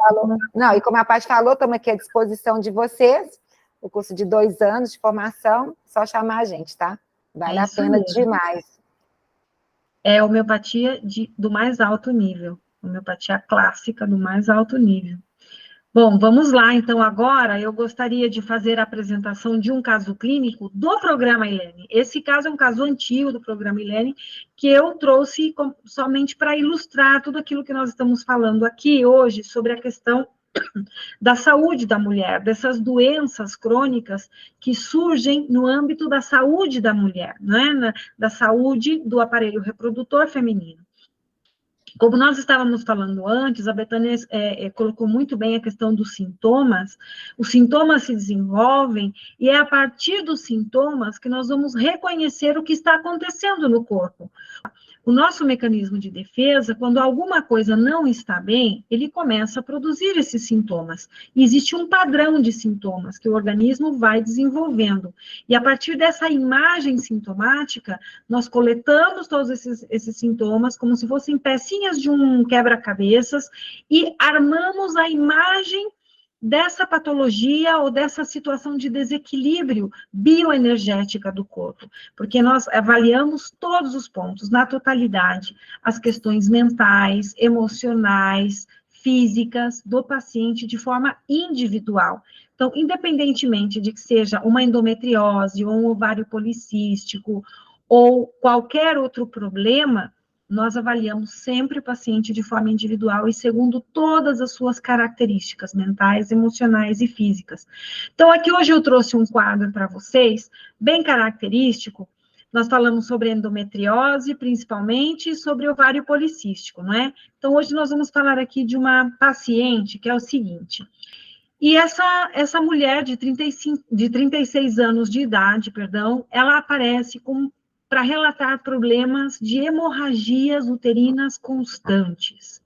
Como a Paty falou, estamos aqui à disposição de vocês, o curso de 2 anos de formação, só chamar a gente, tá? Vale a pena demais. É homeopatia do mais alto nível, homeopatia clássica do mais alto nível. Bom, vamos lá, então, agora eu gostaria de fazer a apresentação de um caso clínico do programa Ilene. Esse caso é um caso antigo do programa Ilene, que eu trouxe somente para ilustrar tudo aquilo que nós estamos falando aqui hoje sobre a questão da saúde da mulher, dessas doenças crônicas que surgem no âmbito da saúde da mulher, né? Da saúde do aparelho reprodutor feminino. Como nós estávamos falando antes, a Betânia colocou muito bem a questão dos sintomas. Os sintomas se desenvolvem e é a partir dos sintomas que nós vamos reconhecer o que está acontecendo no corpo. O nosso mecanismo de defesa, quando alguma coisa não está bem, ele começa a produzir esses sintomas. E existe um padrão de sintomas que o organismo vai desenvolvendo. E a partir dessa imagem sintomática, nós coletamos todos esses sintomas como se fossem pecinhas de um quebra-cabeças e armamos a imagem dessa patologia ou dessa situação de desequilíbrio bioenergética do corpo, porque nós avaliamos todos os pontos, na totalidade, as questões mentais, emocionais, físicas do paciente de forma individual. Então, independentemente de que seja uma endometriose ou um ovário policístico ou qualquer outro problema, nós avaliamos sempre o paciente de forma individual e segundo todas as suas características mentais, emocionais e físicas. Então, aqui hoje eu trouxe um quadro para vocês, bem característico. Nós falamos sobre endometriose, principalmente, e sobre ovário policístico, não é? Então, hoje nós vamos falar aqui de uma paciente que é o seguinte. E essa mulher de 36 anos de idade, ela aparece para relatar problemas de hemorragias uterinas constantes,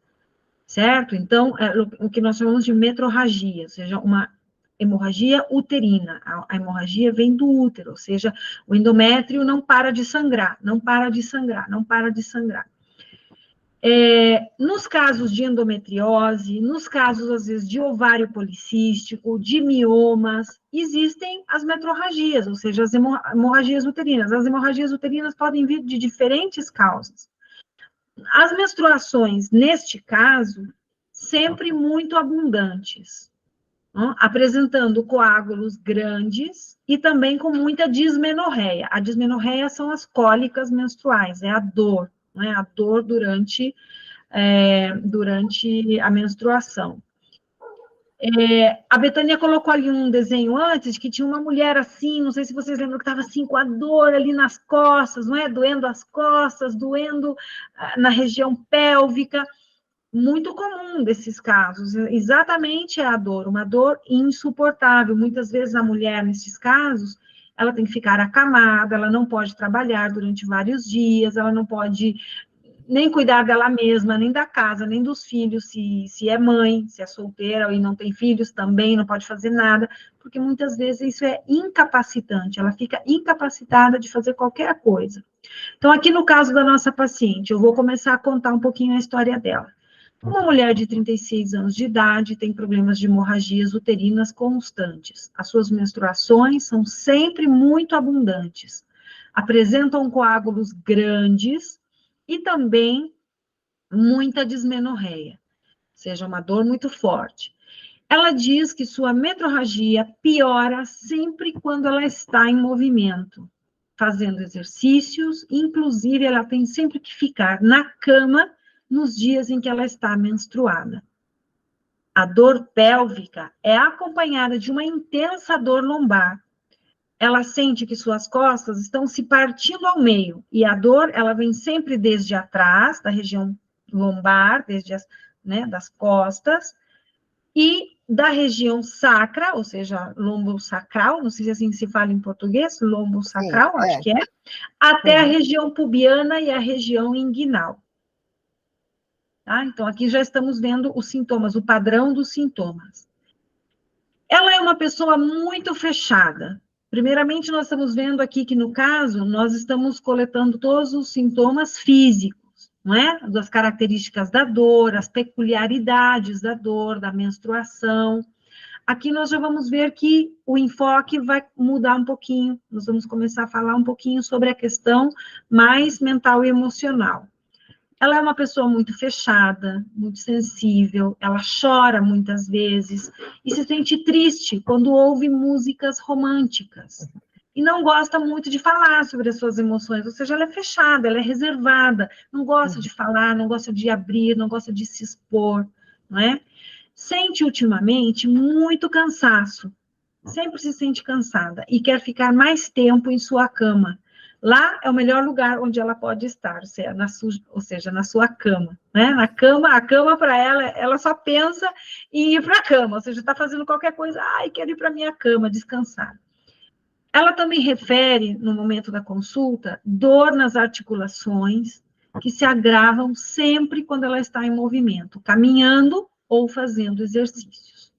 certo? Então, o que nós chamamos de metrorragia, ou seja, uma hemorragia uterina. A hemorragia vem do útero, ou seja, o endométrio não para de sangrar, não para de sangrar, não para de sangrar. Nos casos de endometriose, nos casos, às vezes, de ovário policístico, de miomas, existem as metrorragias, ou seja, as hemorragias uterinas. As hemorragias uterinas podem vir de diferentes causas. As menstruações, neste caso, sempre muito abundantes, apresentando coágulos grandes e também com muita dismenorreia. A dismenorreia são as cólicas menstruais, é a dor. Não é? A dor durante a menstruação. A Betânia colocou ali um desenho antes, que tinha uma mulher assim, não sei se vocês lembram, que estava assim com a dor ali nas costas, não é? Doendo as costas, doendo na região pélvica. Muito comum desses casos, exatamente é a dor, uma dor insuportável. Muitas vezes a mulher, nesses casos, ela tem que ficar acamada, ela não pode trabalhar durante vários dias, ela não pode nem cuidar dela mesma, nem da casa, nem dos filhos, se é mãe, se é solteira e não tem filhos, também não pode fazer nada, porque muitas vezes isso é incapacitante, ela fica incapacitada de fazer qualquer coisa. Então, aqui no caso da nossa paciente, eu vou começar a contar um pouquinho a história dela. Uma mulher de 36 anos de idade tem problemas de hemorragias uterinas constantes. As suas menstruações são sempre muito abundantes. Apresentam coágulos grandes e também muita dismenorreia, ou seja, uma dor muito forte. Ela diz que sua metrorragia piora sempre quando ela está em movimento, fazendo exercícios, inclusive ela tem sempre que ficar na cama nos dias em que ela está menstruada. A dor pélvica é acompanhada de uma intensa dor lombar. Ela sente que suas costas estão se partindo ao meio, e a dor, ela vem sempre desde atrás, da região lombar, desde as, né, das costas, e da região sacra, ou seja, lombosacral, não sei se assim se fala em português, lombosacral, acho que é, até a região pubiana e a região inguinal. Tá? Então, aqui já estamos vendo os sintomas, o padrão dos sintomas. Ela é uma pessoa muito fechada. Primeiramente, nós estamos vendo aqui que, no caso, nós estamos coletando todos os sintomas físicos, não é? Das características da dor, as peculiaridades da dor, da menstruação. Aqui nós já vamos ver que o enfoque vai mudar um pouquinho, nós vamos começar a falar um pouquinho sobre a questão mais mental e emocional. Ela é uma pessoa muito fechada, muito sensível, ela chora muitas vezes e se sente triste quando ouve músicas românticas. E não gosta muito de falar sobre as suas emoções, ou seja, ela é fechada, ela é reservada, não gosta de falar, não gosta de abrir, não gosta de se expor, não é? Sente ultimamente muito cansaço, sempre se sente cansada e quer ficar mais tempo em sua cama. Lá é o melhor lugar onde ela pode estar, ou seja, na sua cama, né? Na cama, a cama para ela, ela só pensa em ir para a cama, ou seja, está fazendo qualquer coisa, ai, quero ir para minha cama, descansar. Ela também refere, no momento da consulta, dor nas articulações, que se agravam sempre quando ela está em movimento, caminhando ou fazendo exercícios.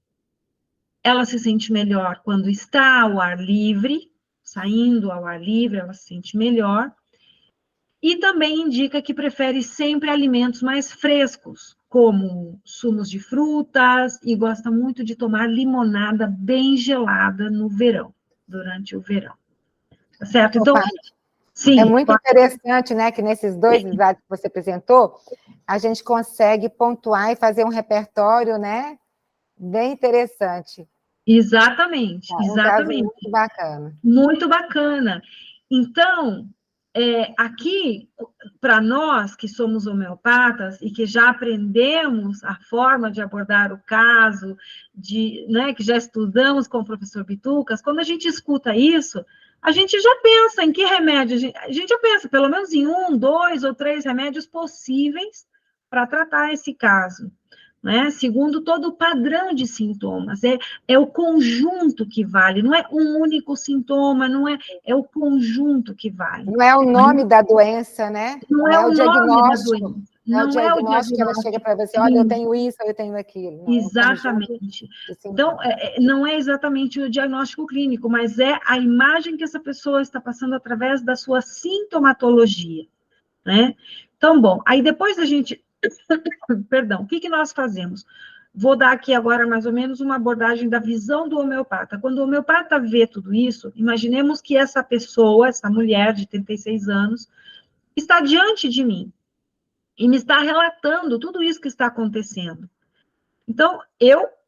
Ela se sente melhor quando está ao ar livre, saindo ao ar livre, ela se sente melhor. E também indica que prefere sempre alimentos mais frescos, como sumos de frutas, e gosta muito de tomar limonada bem gelada no verão, durante o verão. Tá certo? Então, sim. É muito interessante, né, que nesses dois slides que você apresentou, a gente consegue pontuar e fazer um repertório, né, bem interessante. Exatamente, exatamente. Muito bacana. Muito bacana. Então, aqui, para nós que somos homeopatas e que já aprendemos a forma de abordar o caso, né, que já estudamos com o professor Bitucas, quando a gente escuta isso, a gente já pensa em que remédio, a gente já pensa pelo menos em 1, 2 ou 3 remédios possíveis para tratar esse caso. Né? Segundo todo o padrão de sintomas, é o conjunto que vale, não é um único sintoma, é o conjunto que vale. Não é o nome da doença, né? Não é o diagnóstico. Não é o diagnóstico. Ela chega para você, olha, eu tenho isso, eu tenho aquilo. Não, exatamente. Então, não é exatamente o diagnóstico clínico, mas é a imagem que essa pessoa está passando através da sua sintomatologia, né? Então, bom, aí depois da gente... Perdão, o que nós fazemos? Vou dar aqui agora mais ou menos uma abordagem da visão do homeopata. Quando o homeopata vê tudo isso, imaginemos que essa pessoa, essa mulher de 36 anos, está diante de mim e me está relatando tudo isso que está acontecendo. Então,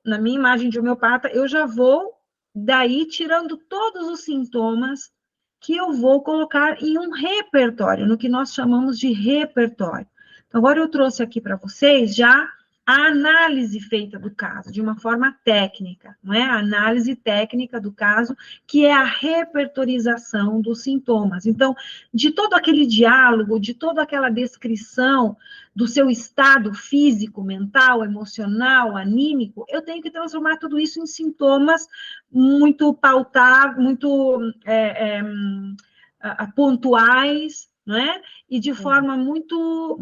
na minha imagem de homeopata, eu já vou daí tirando todos os sintomas que eu vou colocar em um repertório, no que nós chamamos de repertório. Então, agora eu trouxe aqui para vocês já a análise feita do caso, de uma forma técnica, não é? A análise técnica do caso, que é a repertorização dos sintomas. Então, de todo aquele diálogo, de toda aquela descrição do seu estado físico, mental, emocional, anímico, eu tenho que transformar tudo isso em sintomas muito pautáveis, muito pontuais, não é? E de forma muito,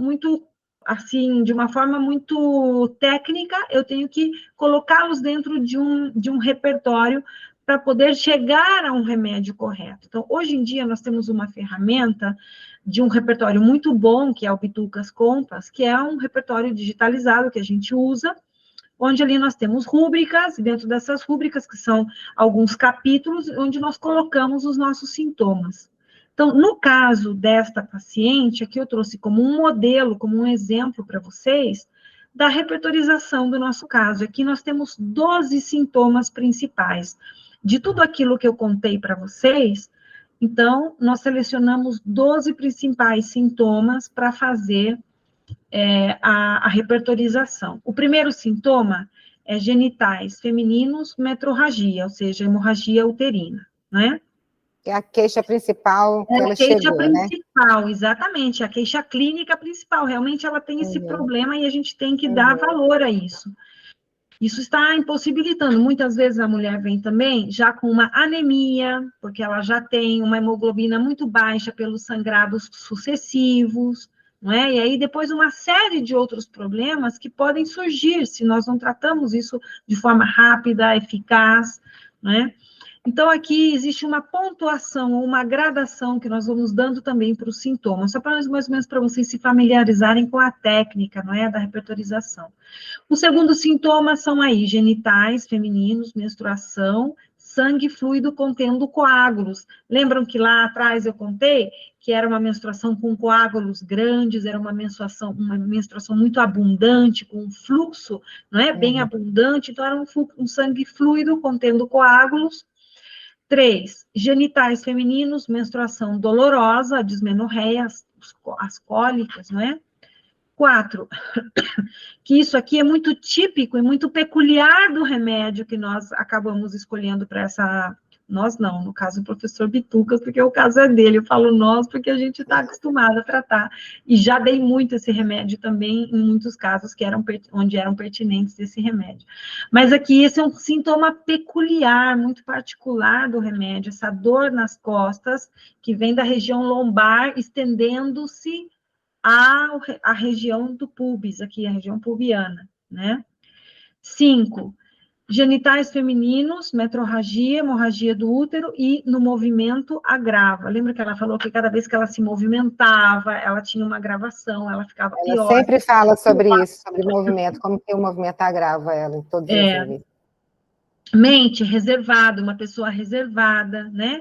assim, de uma forma muito técnica, eu tenho que colocá-los dentro de um repertório para poder chegar a um remédio correto. Então, hoje em dia, nós temos uma ferramenta de um repertório muito bom, que é o Bitucas Compas, que é um repertório digitalizado que a gente usa, onde ali nós temos rúbricas, e dentro dessas rúbricas, que são alguns capítulos, onde nós colocamos os nossos sintomas. Então, no caso desta paciente, aqui eu trouxe como um modelo, como um exemplo para vocês, da repertorização do nosso caso. Aqui nós temos 12 sintomas principais. De tudo aquilo que eu contei para vocês, então, nós selecionamos 12 principais sintomas para fazer a repertorização. O primeiro sintoma é genitais femininos, metrorragia, ou seja, hemorragia uterina, né? É a queixa principal que ela Queixa chegou, né? principal, exatamente, a queixa clínica principal. Realmente ela tem esse problema e a gente tem que dar valor a isso. Isso está impossibilitando. Muitas vezes a mulher vem também já com uma anemia, porque ela já tem uma hemoglobina muito baixa pelos sangrados sucessivos, não é? E aí depois uma série de outros problemas que podem surgir se nós não tratamos isso de forma rápida, eficaz, não é? Então, aqui existe uma pontuação, uma gradação que nós vamos dando também para os sintomas, só para mais ou menos para vocês se familiarizarem com a técnica, não é, da repertorização. O segundo sintoma são aí genitais femininos, menstruação, sangue fluido contendo coágulos. Lembram que lá atrás eu contei que era uma menstruação com coágulos grandes, era uma menstruação muito abundante, com um fluxo, não é, bem abundante, então era um sangue fluido contendo coágulos. 3, genitais femininos, menstruação dolorosa, a dismenorreia, as cólicas, não é? 4, que isso aqui é muito típico e muito peculiar do remédio que nós acabamos escolhendo para essa... Nós não, no caso o professor Bitucas, porque o caso é dele, eu falo nós porque a gente está acostumado a tratar, e já dei muito esse remédio também, em muitos casos que onde eram pertinentes esse remédio. Mas aqui esse é um sintoma peculiar, muito particular do remédio, essa dor nas costas, que vem da região lombar, estendendo-se a região do pubis, aqui, a região pubiana, né? 5, genitais femininos, metrorragia, hemorragia do útero e no movimento agrava. Lembra que ela falou que cada vez que ela se movimentava, ela tinha uma agravação, ela ficava pior. Ela sempre fala sobre isso, sobre movimento, como que o movimento agrava ela em todos os níveis. Mente reservada, uma pessoa reservada, né?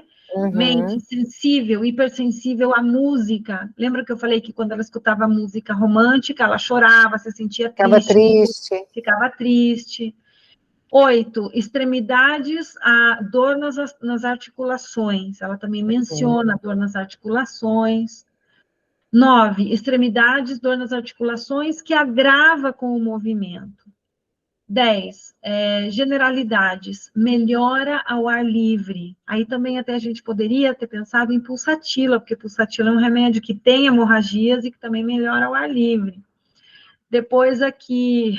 Mente sensível, hipersensível à música. Lembra que eu falei que quando ela escutava música romântica, ela chorava, se sentia triste. Ficava triste. 8, extremidades, a dor nas articulações. Ela também menciona a dor nas articulações. 9, extremidades, dor nas articulações, que agrava com o movimento. 10, generalidades, melhora ao ar livre. Aí também até a gente poderia ter pensado em pulsatila, porque pulsatila é um remédio que tem hemorragias e que também melhora ao ar livre. Depois aqui,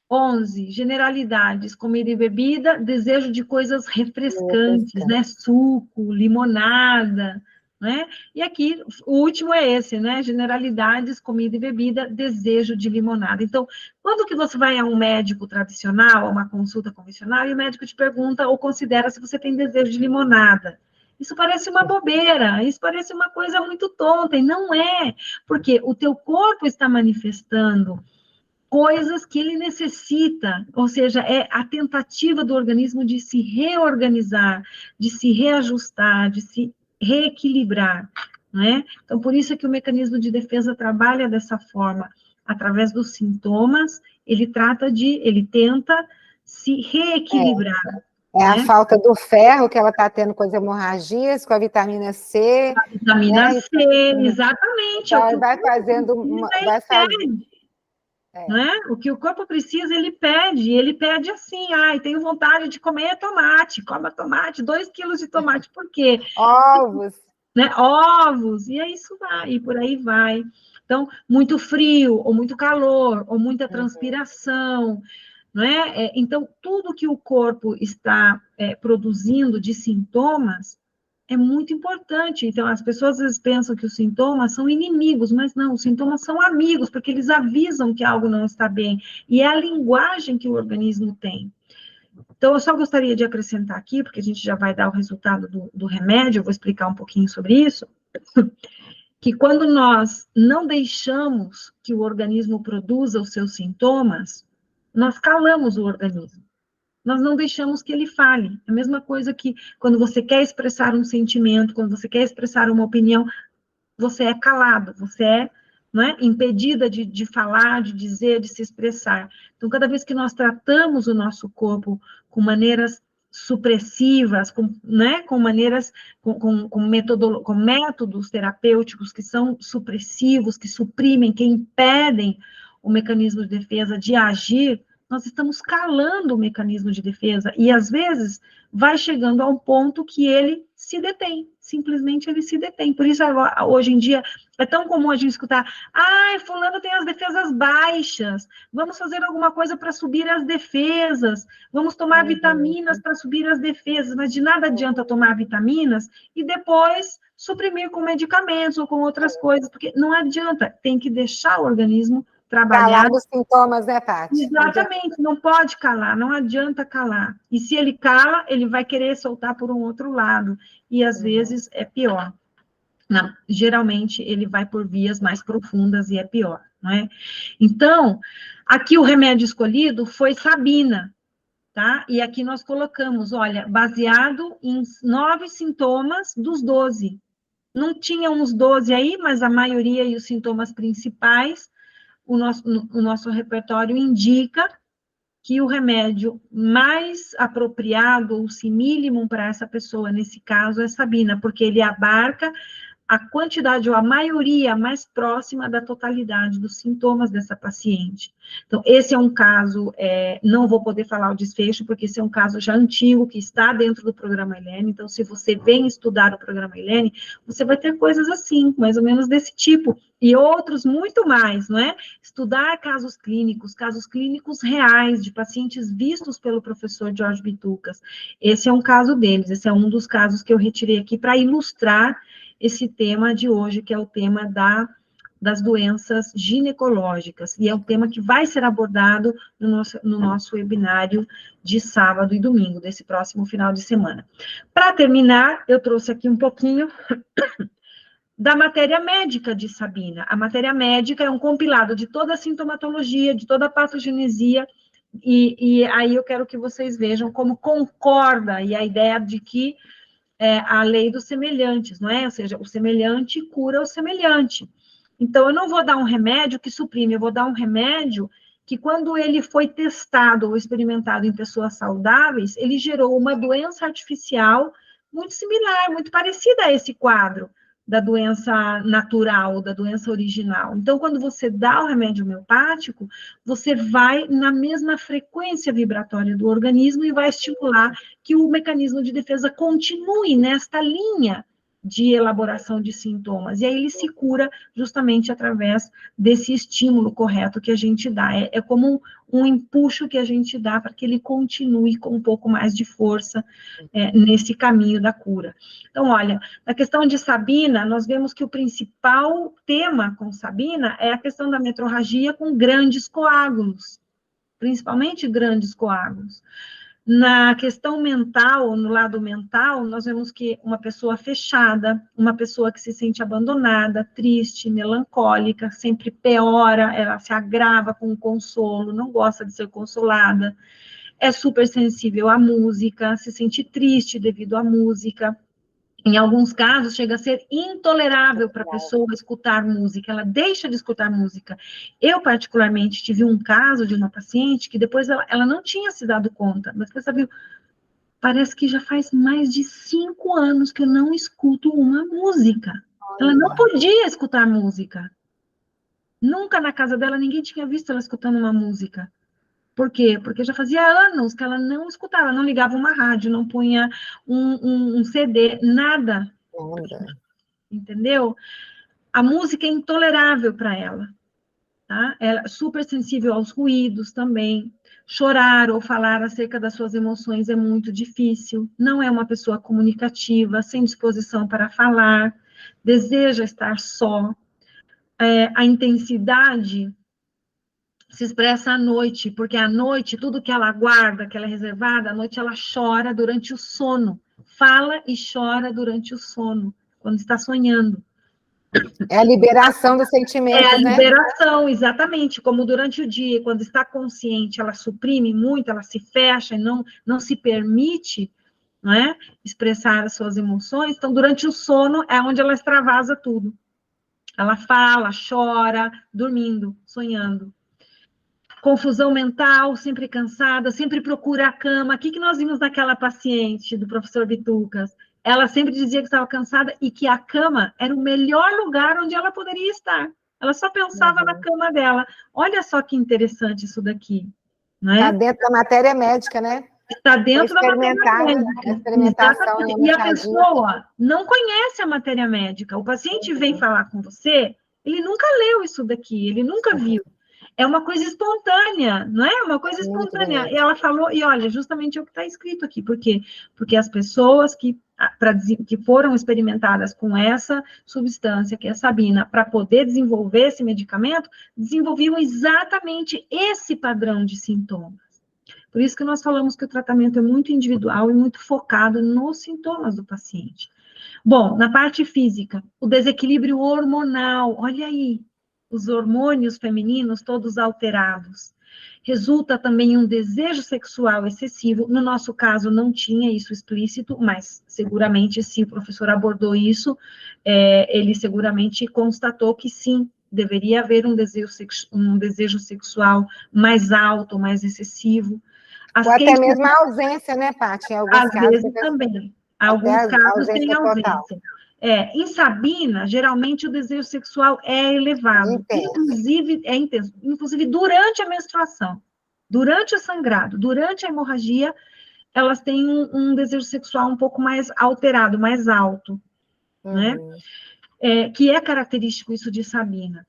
11, generalidades, comida e bebida, desejo de coisas refrescantes, né? Suco, limonada, né? E aqui, o último é esse, né? Generalidades, comida e bebida, desejo de limonada. Então, quando que você vai a um médico tradicional, a uma consulta convencional, e o médico te pergunta ou considera se você tem desejo de limonada? Isso parece uma bobeira, isso parece uma coisa muito tonta, e não é, porque o teu corpo está manifestando coisas que ele necessita, ou seja, é a tentativa do organismo de se reorganizar, de se reajustar, de se reequilibrar, né? Então, por isso é que o mecanismo de defesa trabalha dessa forma, através dos sintomas, ele tenta se reequilibrar. É a falta do ferro que ela está tendo com as hemorragias, com a vitamina C. A vitamina C, exatamente. Vai fazendo não é? O que o corpo precisa, ele pede assim, tenho vontade de comer tomate, coma tomate, 2 quilos de tomate, por quê? Ovos. Né? Ovos, e aí isso vai, e por aí vai. Então, muito frio, ou muito calor, ou muita transpiração, não é? Então, tudo que o corpo está produzindo de sintomas, É muito importante. Então, as pessoas às vezes pensam que os sintomas são inimigos, mas não, os sintomas são amigos, porque eles avisam que algo não está bem. E é a linguagem que o organismo tem. Então, eu só gostaria de acrescentar aqui, porque a gente já vai dar o resultado do remédio, eu vou explicar um pouquinho sobre isso, que quando nós não deixamos que o organismo produza os seus sintomas, nós calamos o organismo. Nós não deixamos que ele fale. É a mesma coisa que quando você quer expressar um sentimento, quando você quer expressar uma opinião, você é calado, você é, não é, impedida de falar, de dizer, de se expressar. Então, cada vez que nós tratamos o nosso corpo com maneiras supressivas, com maneiras, com métodos terapêuticos que são supressivos, que suprimem, que impedem o mecanismo de defesa de agir, nós estamos calando o mecanismo de defesa, e às vezes vai chegando a um ponto que ele se detém, simplesmente ele se detém. Por isso, hoje em dia, é tão comum a gente escutar, fulano tem as defesas baixas, vamos fazer alguma coisa para subir as defesas, vamos tomar vitaminas para subir as defesas, mas de nada adianta tomar vitaminas e depois suprimir com medicamentos ou com outras coisas, porque não adianta, tem que deixar o organismo trabalhar. Calar os sintomas, né, Tati? Exatamente, não pode calar, não adianta calar. E se ele cala, ele vai querer soltar por um outro lado, e às vezes é pior. Não, geralmente ele vai por vias mais profundas e é pior, não é? Então, aqui o remédio escolhido foi Sabina, tá? E aqui nós colocamos, olha, baseado em 9 sintomas dos 12. Não tinha uns 12 aí, mas a maioria e os sintomas principais, o nosso repertório indica que o remédio mais apropriado, ou simílimo para essa pessoa, nesse caso, é Sabina, porque ele abarca a quantidade ou a maioria mais próxima da totalidade dos sintomas dessa paciente. Então, esse é um caso, não vou poder falar o desfecho, porque esse é um caso já antigo, que está dentro do programa Helene. Então, se você vem estudar o programa Helene, você vai ter coisas assim, mais ou menos desse tipo, e outros muito mais, não é? Estudar casos clínicos reais, de pacientes vistos pelo professor Jorge Bitucas. Esse é um caso deles, esse é um dos casos que eu retirei aqui para ilustrar esse tema de hoje, que é o tema das doenças ginecológicas, e é um tema que vai ser abordado no nosso webinário de sábado e domingo, desse próximo final de semana. Para terminar, eu trouxe aqui um pouquinho da matéria médica de Sabina. A matéria médica é um compilado de toda a sintomatologia, de toda a patogenesia, e aí eu quero que vocês vejam como concorda, e a ideia de que a lei dos semelhantes, não é? Ou seja, o semelhante cura o semelhante. Então, eu não vou dar um remédio que suprime, eu vou dar um remédio que, quando ele foi testado ou experimentado em pessoas saudáveis, ele gerou uma doença artificial muito similar, muito parecida a esse quadro da doença natural, da doença original. Então, quando você dá o remédio homeopático, você vai na mesma frequência vibratória do organismo e vai estimular que o mecanismo de defesa continue nesta linha de elaboração de sintomas. E aí ele se cura justamente através desse estímulo correto que a gente dá. É como um empuxo que a gente dá para que ele continue com um pouco mais de força nesse caminho da cura. Então, olha, na questão de Sabina, nós vemos que o principal tema com Sabina é a questão da metrorragia com grandes coágulos, principalmente grandes coágulos. Na questão mental, no lado mental, nós vemos que uma pessoa fechada, uma pessoa que se sente abandonada, triste, melancólica, sempre piora, ela se agrava com o consolo, não gosta de ser consolada, é super sensível à música, se sente triste devido à música. Em alguns casos, chega a ser intolerável para a pessoa escutar música, ela deixa de escutar música. Eu, particularmente, tive um caso de uma paciente que depois ela não tinha se dado conta, mas depois ela viu, parece que já faz mais de 5 anos que eu não escuto uma música. Ela não podia escutar música. Nunca na casa dela ninguém tinha visto ela escutando uma música. Por quê? Porque já fazia anos que ela não escutava, não ligava uma rádio, não punha um CD, nada. Entendeu? A música é intolerável para ela. tá? Ela é super sensível aos ruídos também. Chorar ou falar acerca das suas emoções é muito difícil. Não é uma pessoa comunicativa, sem disposição para falar, deseja estar só. A intensidade se expressa à noite, porque à noite, tudo que ela guarda, que ela é reservada, à noite ela chora durante o sono. Fala e chora durante o sono, quando está sonhando. É a liberação dos É a sentimentos, né? liberação, exatamente, como durante o dia, quando está consciente, ela suprime muito, ela se fecha e não se permite, não é, expressar as suas emoções, então durante o sono é onde ela extravasa tudo. Ela fala, chora, dormindo, sonhando. Confusão mental, sempre cansada, sempre procura a cama. O que nós vimos naquela paciente do professor Bitucas? Ela sempre dizia que estava cansada e que a cama era o melhor lugar onde ela poderia estar. Ela só pensava na cama dela. Olha só que interessante isso daqui, não Está é? dentro da matéria médica, né? Está Foi dentro da matéria experimentada, a médica. experimentação em Exatamente. E a hemorragia. pessoa não conhece a matéria médica. O paciente vem falar com você, ele nunca leu isso daqui, ele nunca viu. É uma coisa espontânea, não é? Uma coisa Muito espontânea. E bonito. ela falou, e olha, justamente é o que está escrito aqui. Por quê? Porque as pessoas que foram experimentadas com essa substância, que é a sabina, para poder desenvolver esse medicamento, desenvolviam exatamente esse padrão de sintomas. Por isso que nós falamos que o tratamento é muito individual e muito focado nos sintomas do paciente. Bom, na parte física, o desequilíbrio hormonal, olha aí, os hormônios femininos todos alterados. Resulta também um desejo sexual excessivo. No nosso caso, não tinha isso explícito, mas seguramente, se o professor abordou isso, ele seguramente constatou que sim, deveria haver um desejo sexual mais alto, mais excessivo. Ou até mesmo a ausência, né, Paty? Em alguns Às casos, vezes também. até Alguns a casos têm ausência total. ausência. Em sabina, geralmente o desejo sexual é elevado, Intenso. é intenso, inclusive durante a menstruação, durante o sangrado, durante a hemorragia, elas têm um desejo sexual um pouco mais alterado, mais alto, né? Que é característico isso de sabina.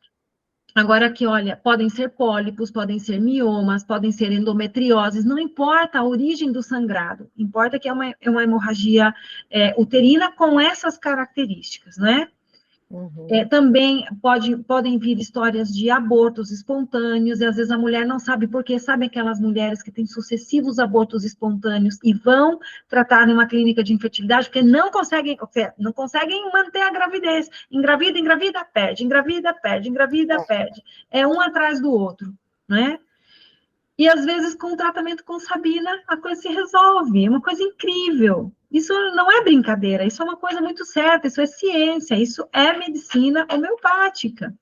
Agora aqui, olha, podem ser pólipos, podem ser miomas, podem ser endometrioses, não importa a origem do sangrado, importa que é uma hemorragia uterina com essas características, né? Também podem vir histórias de abortos espontâneos, e às vezes a mulher não sabe por quê. Sabe aquelas mulheres que têm sucessivos abortos espontâneos e vão tratar numa clínica de infertilidade porque não conseguem manter a gravidez. Engravida, perde, engravida, perde, engravida, perde. É um atrás do outro, né? E às vezes com o tratamento com sabina a coisa se resolve, é uma coisa incrível. Isso não é brincadeira, isso é uma coisa muito certa, isso é ciência, isso é medicina homeopática.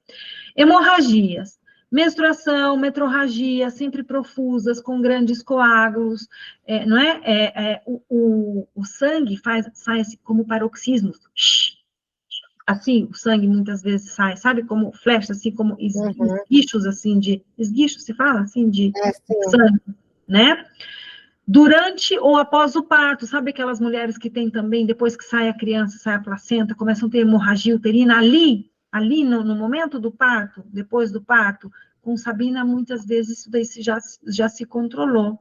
Hemorragias, menstruação, metrorragia, sempre profusas, com grandes coágulos, não é? O sangue sai assim, como paroxismos, assim, o sangue muitas vezes sai, sabe, como flecha, assim, como esguichos, assim, esguicho, se fala, assim, de sangue, né? Durante ou após o parto, sabe aquelas mulheres que têm também, depois que sai a criança, sai a placenta, começam a ter hemorragia uterina ali no momento do parto, depois do parto, com sabina, muitas vezes isso daí já se controlou.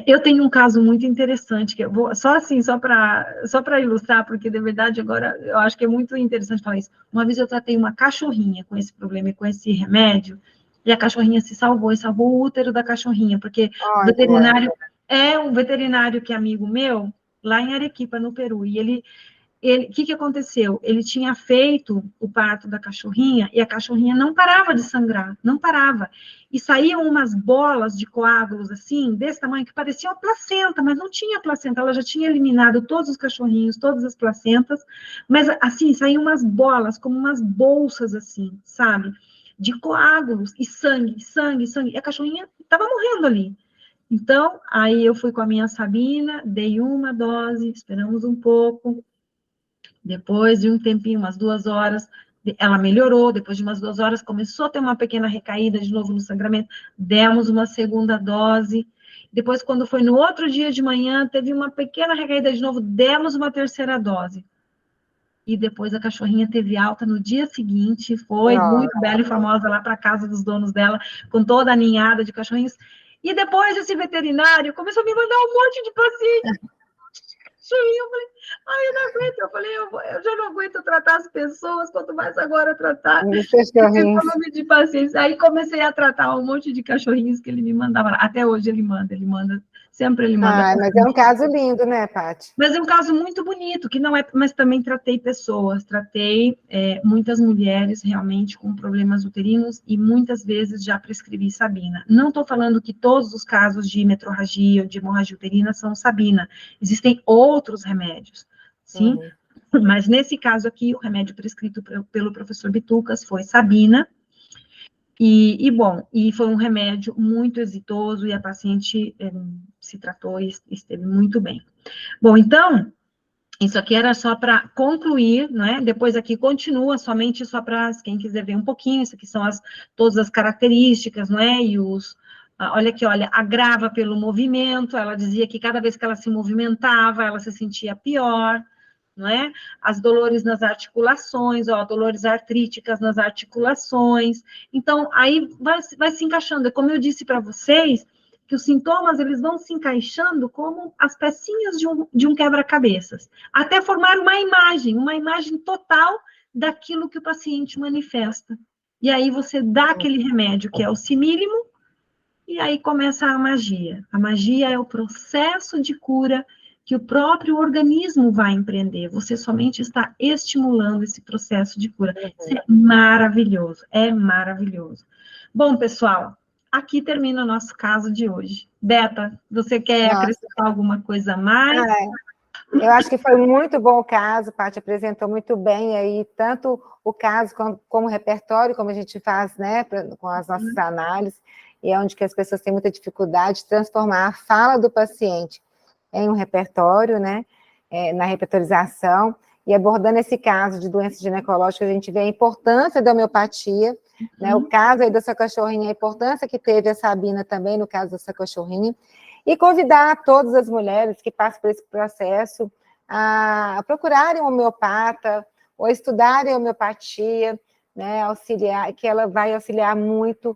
Eu tenho um caso muito interessante, que eu vou, só para ilustrar, porque de verdade agora eu acho que é muito interessante falar isso. Uma vez eu tratei uma cachorrinha com esse problema e com esse remédio, e a cachorrinha se salvou, e salvou o útero da cachorrinha, porque o veterinário é um veterinário que é amigo meu, lá em Arequipa, no Peru, e o que aconteceu? Ele tinha feito o parto da cachorrinha e a cachorrinha não parava de sangrar, não parava. E saíam umas bolas de coágulos assim, desse tamanho, que pareciam a placenta, mas não tinha placenta. Ela já tinha eliminado todos os cachorrinhos, todas as placentas, mas assim, saíam umas bolas, como umas bolsas assim, sabe? De coágulos e sangue, sangue, sangue. E a cachorrinha estava morrendo ali. Então, aí eu fui com a minha Sabina, dei uma dose, esperamos um pouco. Depois de um tempinho, umas 2 horas, ela melhorou. Depois de umas 2 horas, começou a ter uma pequena recaída de novo no sangramento. Demos uma segunda dose. Depois, quando foi no outro dia de manhã, teve uma pequena recaída de novo. Demos uma terceira dose. e depois a cachorrinha teve alta no dia seguinte, foi Nossa. muito bela e famosa lá para a casa dos donos dela, com toda a ninhada de cachorrinhos. E depois esse veterinário começou a me mandar um monte de paciente. Eu falei, ai, eu não aguento. Eu falei, eu já não aguento tratar as pessoas, quanto mais agora tratar Dos cachorrinhos. esse nome de pacientes. Aí comecei a tratar um monte de cachorrinhos que ele me mandava. Até hoje ele manda, sempre ele manda. Ai, mas é um caso lindo, né, Paty? Mas é um caso muito bonito, que não é, mas também tratei pessoas, tratei muitas mulheres realmente com problemas uterinos e muitas vezes já prescrevi Sabina. Não estou falando que todos os casos de metrorragia ou de hemorragia uterina são Sabina. Existem outros remédios, sim? Mas nesse caso aqui, o remédio prescrito pelo professor Bitucas foi Sabina. Bom, foi um remédio muito exitoso e a paciente se tratou e esteve muito bem. Bom, então, isso aqui era só para concluir, né? Depois aqui continua, somente só para quem quiser ver um pouquinho, isso aqui são todas as características, não é? E olha aqui, olha, agrava pelo movimento, ela dizia que cada vez que ela se movimentava, ela se sentia pior, não é? As dores nas articulações, ó, dores artríticas nas articulações. Então, aí vai se encaixando. É como eu disse para vocês, que os sintomas eles vão se encaixando como as pecinhas de um quebra-cabeças, até formar uma imagem total daquilo que o paciente manifesta. E aí você dá aquele remédio que é o simílimo, e aí começa a magia. A magia é o processo de cura que o próprio organismo vai empreender. Você somente está estimulando esse processo de cura. Isso é maravilhoso, é maravilhoso. Bom, pessoal, aqui termina o nosso caso de hoje. Beta, você quer acrescentar alguma coisa a mais? Eu acho que foi muito bom o caso, Paty apresentou muito bem aí, tanto o caso como o repertório, como a gente faz, né, com as nossas análises, e é onde que as pessoas têm muita dificuldade de transformar a fala do paciente em um repertório, né, na repertorização, e abordando esse caso de doenças ginecológicas, a gente vê a importância da homeopatia, né, o caso aí dessa cachorrinha, a importância que teve a Sabina também no caso dessa cachorrinha, e convidar todas as mulheres que passam por esse processo a procurarem um homeopata ou estudarem homeopatia, né, auxiliar, que ela vai auxiliar muito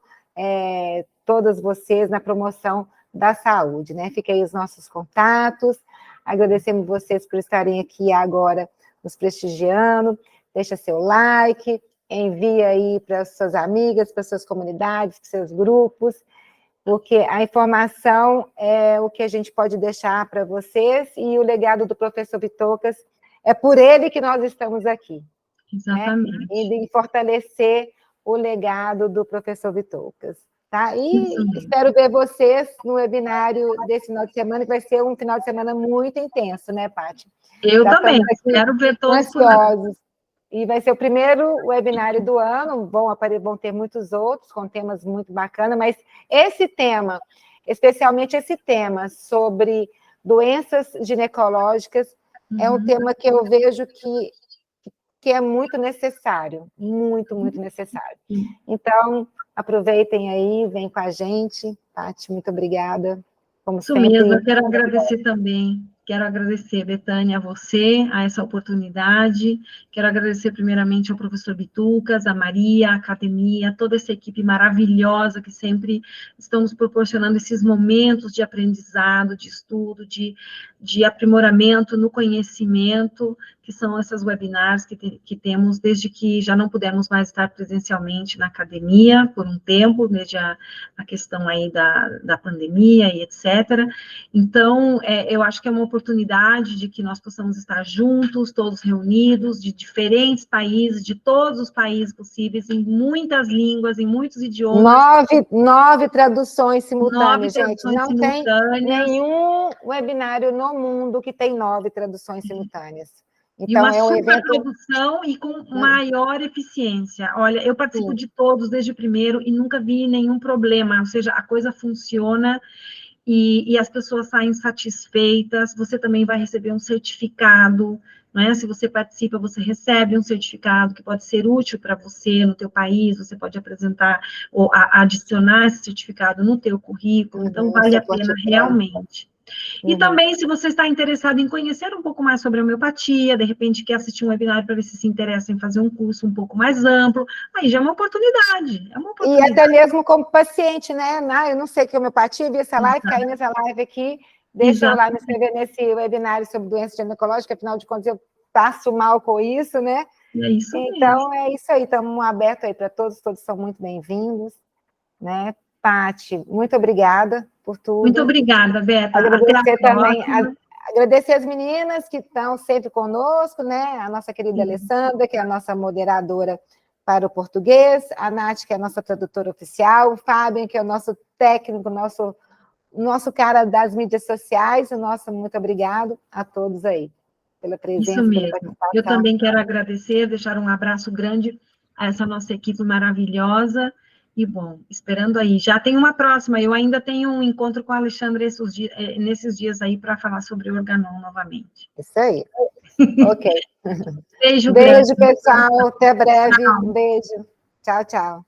todas vocês na promoção da saúde, né? Fiquem aí os nossos contatos, agradecemos vocês por estarem aqui agora nos prestigiando, deixa seu like, envia aí para suas amigas, para suas comunidades, para seus grupos, porque a informação é o que a gente pode deixar para vocês, e o legado do professor Bitucas é por ele que nós estamos aqui. Exatamente. Né? E de fortalecer o legado do professor Bitucas. Tá? E espero ver vocês no webinário desse final de semana, que vai ser um final de semana muito intenso, né, Paty? Eu também, quero ver todos ansiosos. E vai ser o primeiro webinário do ano, vão ter muitos outros, com temas muito bacanas, mas esse tema, especialmente esse tema sobre doenças ginecológicas, é um tema que eu vejo que é muito necessário, muito, muito necessário. Então, aproveitem aí, vem com a gente. Paty, muito obrigada. Como Isso sempre. mesmo, eu quero agradecer também. Quero agradecer, Betânia, a você, a essa oportunidade. Quero agradecer primeiramente ao professor Bitucas, a Maria, a academia, toda essa equipe maravilhosa que sempre estão nos proporcionando esses momentos de aprendizado, de estudo, de aprimoramento no conhecimento, que são essas webinars que temos desde que já não pudemos mais estar presencialmente na academia por um tempo, desde a questão aí da pandemia e etc. Então, eu acho que é uma oportunidade de que nós possamos estar juntos, todos reunidos, de diferentes países, de todos os países possíveis, em muitas línguas, em muitos idiomas. 9 traduções simultâneas, 9 gente. traduções Não simultâneas. tem nenhum webinário no mundo que tem 9 traduções simultâneas. Então, e uma é um super evento... produção e com maior eficiência. Olha, eu participo de todos desde o primeiro e nunca vi nenhum problema, ou seja, a coisa funciona e as pessoas saem satisfeitas. Você também vai receber um certificado, não é? Se você participa, você recebe um certificado que pode ser útil para você no teu país, você pode apresentar ou adicionar esse certificado no teu currículo, então vale a pena realmente. E também, se você está interessado em conhecer um pouco mais sobre a homeopatia, de repente quer assistir um webinar para ver se se interessa em fazer um curso um pouco mais amplo, aí já é uma oportunidade. E até mesmo como paciente, né? Eu não sei que homeopatia, vi essa live, caí nessa live aqui, deixa eu lá me inscrever nesse webinário sobre doença ginecológica, afinal de contas eu passo mal com isso, né? É isso então, mesmo. é isso aí, estamos abertos aí para todos são muito bem-vindos, né? Paty, muito obrigada por tudo. Muito obrigada, Beta. Agradecer as meninas que estão sempre conosco, né? A nossa querida Alessandra, que é a nossa moderadora para o português, a Nath, que é a nossa tradutora oficial, o Fábio, que é o nosso técnico, nosso cara das mídias sociais, muito obrigado a todos aí pela presença. Isso mesmo. Pela participação. Eu também quero agradecer, deixar um abraço grande a essa nossa equipe maravilhosa. E, bom, esperando aí. Já tem uma próxima, eu ainda tenho um encontro com a Alexandre nesses dias aí para falar sobre o Organon novamente. Isso aí. Ok. Beijo grande. Pessoal. Até breve. Tchau. Um beijo. Tchau, tchau.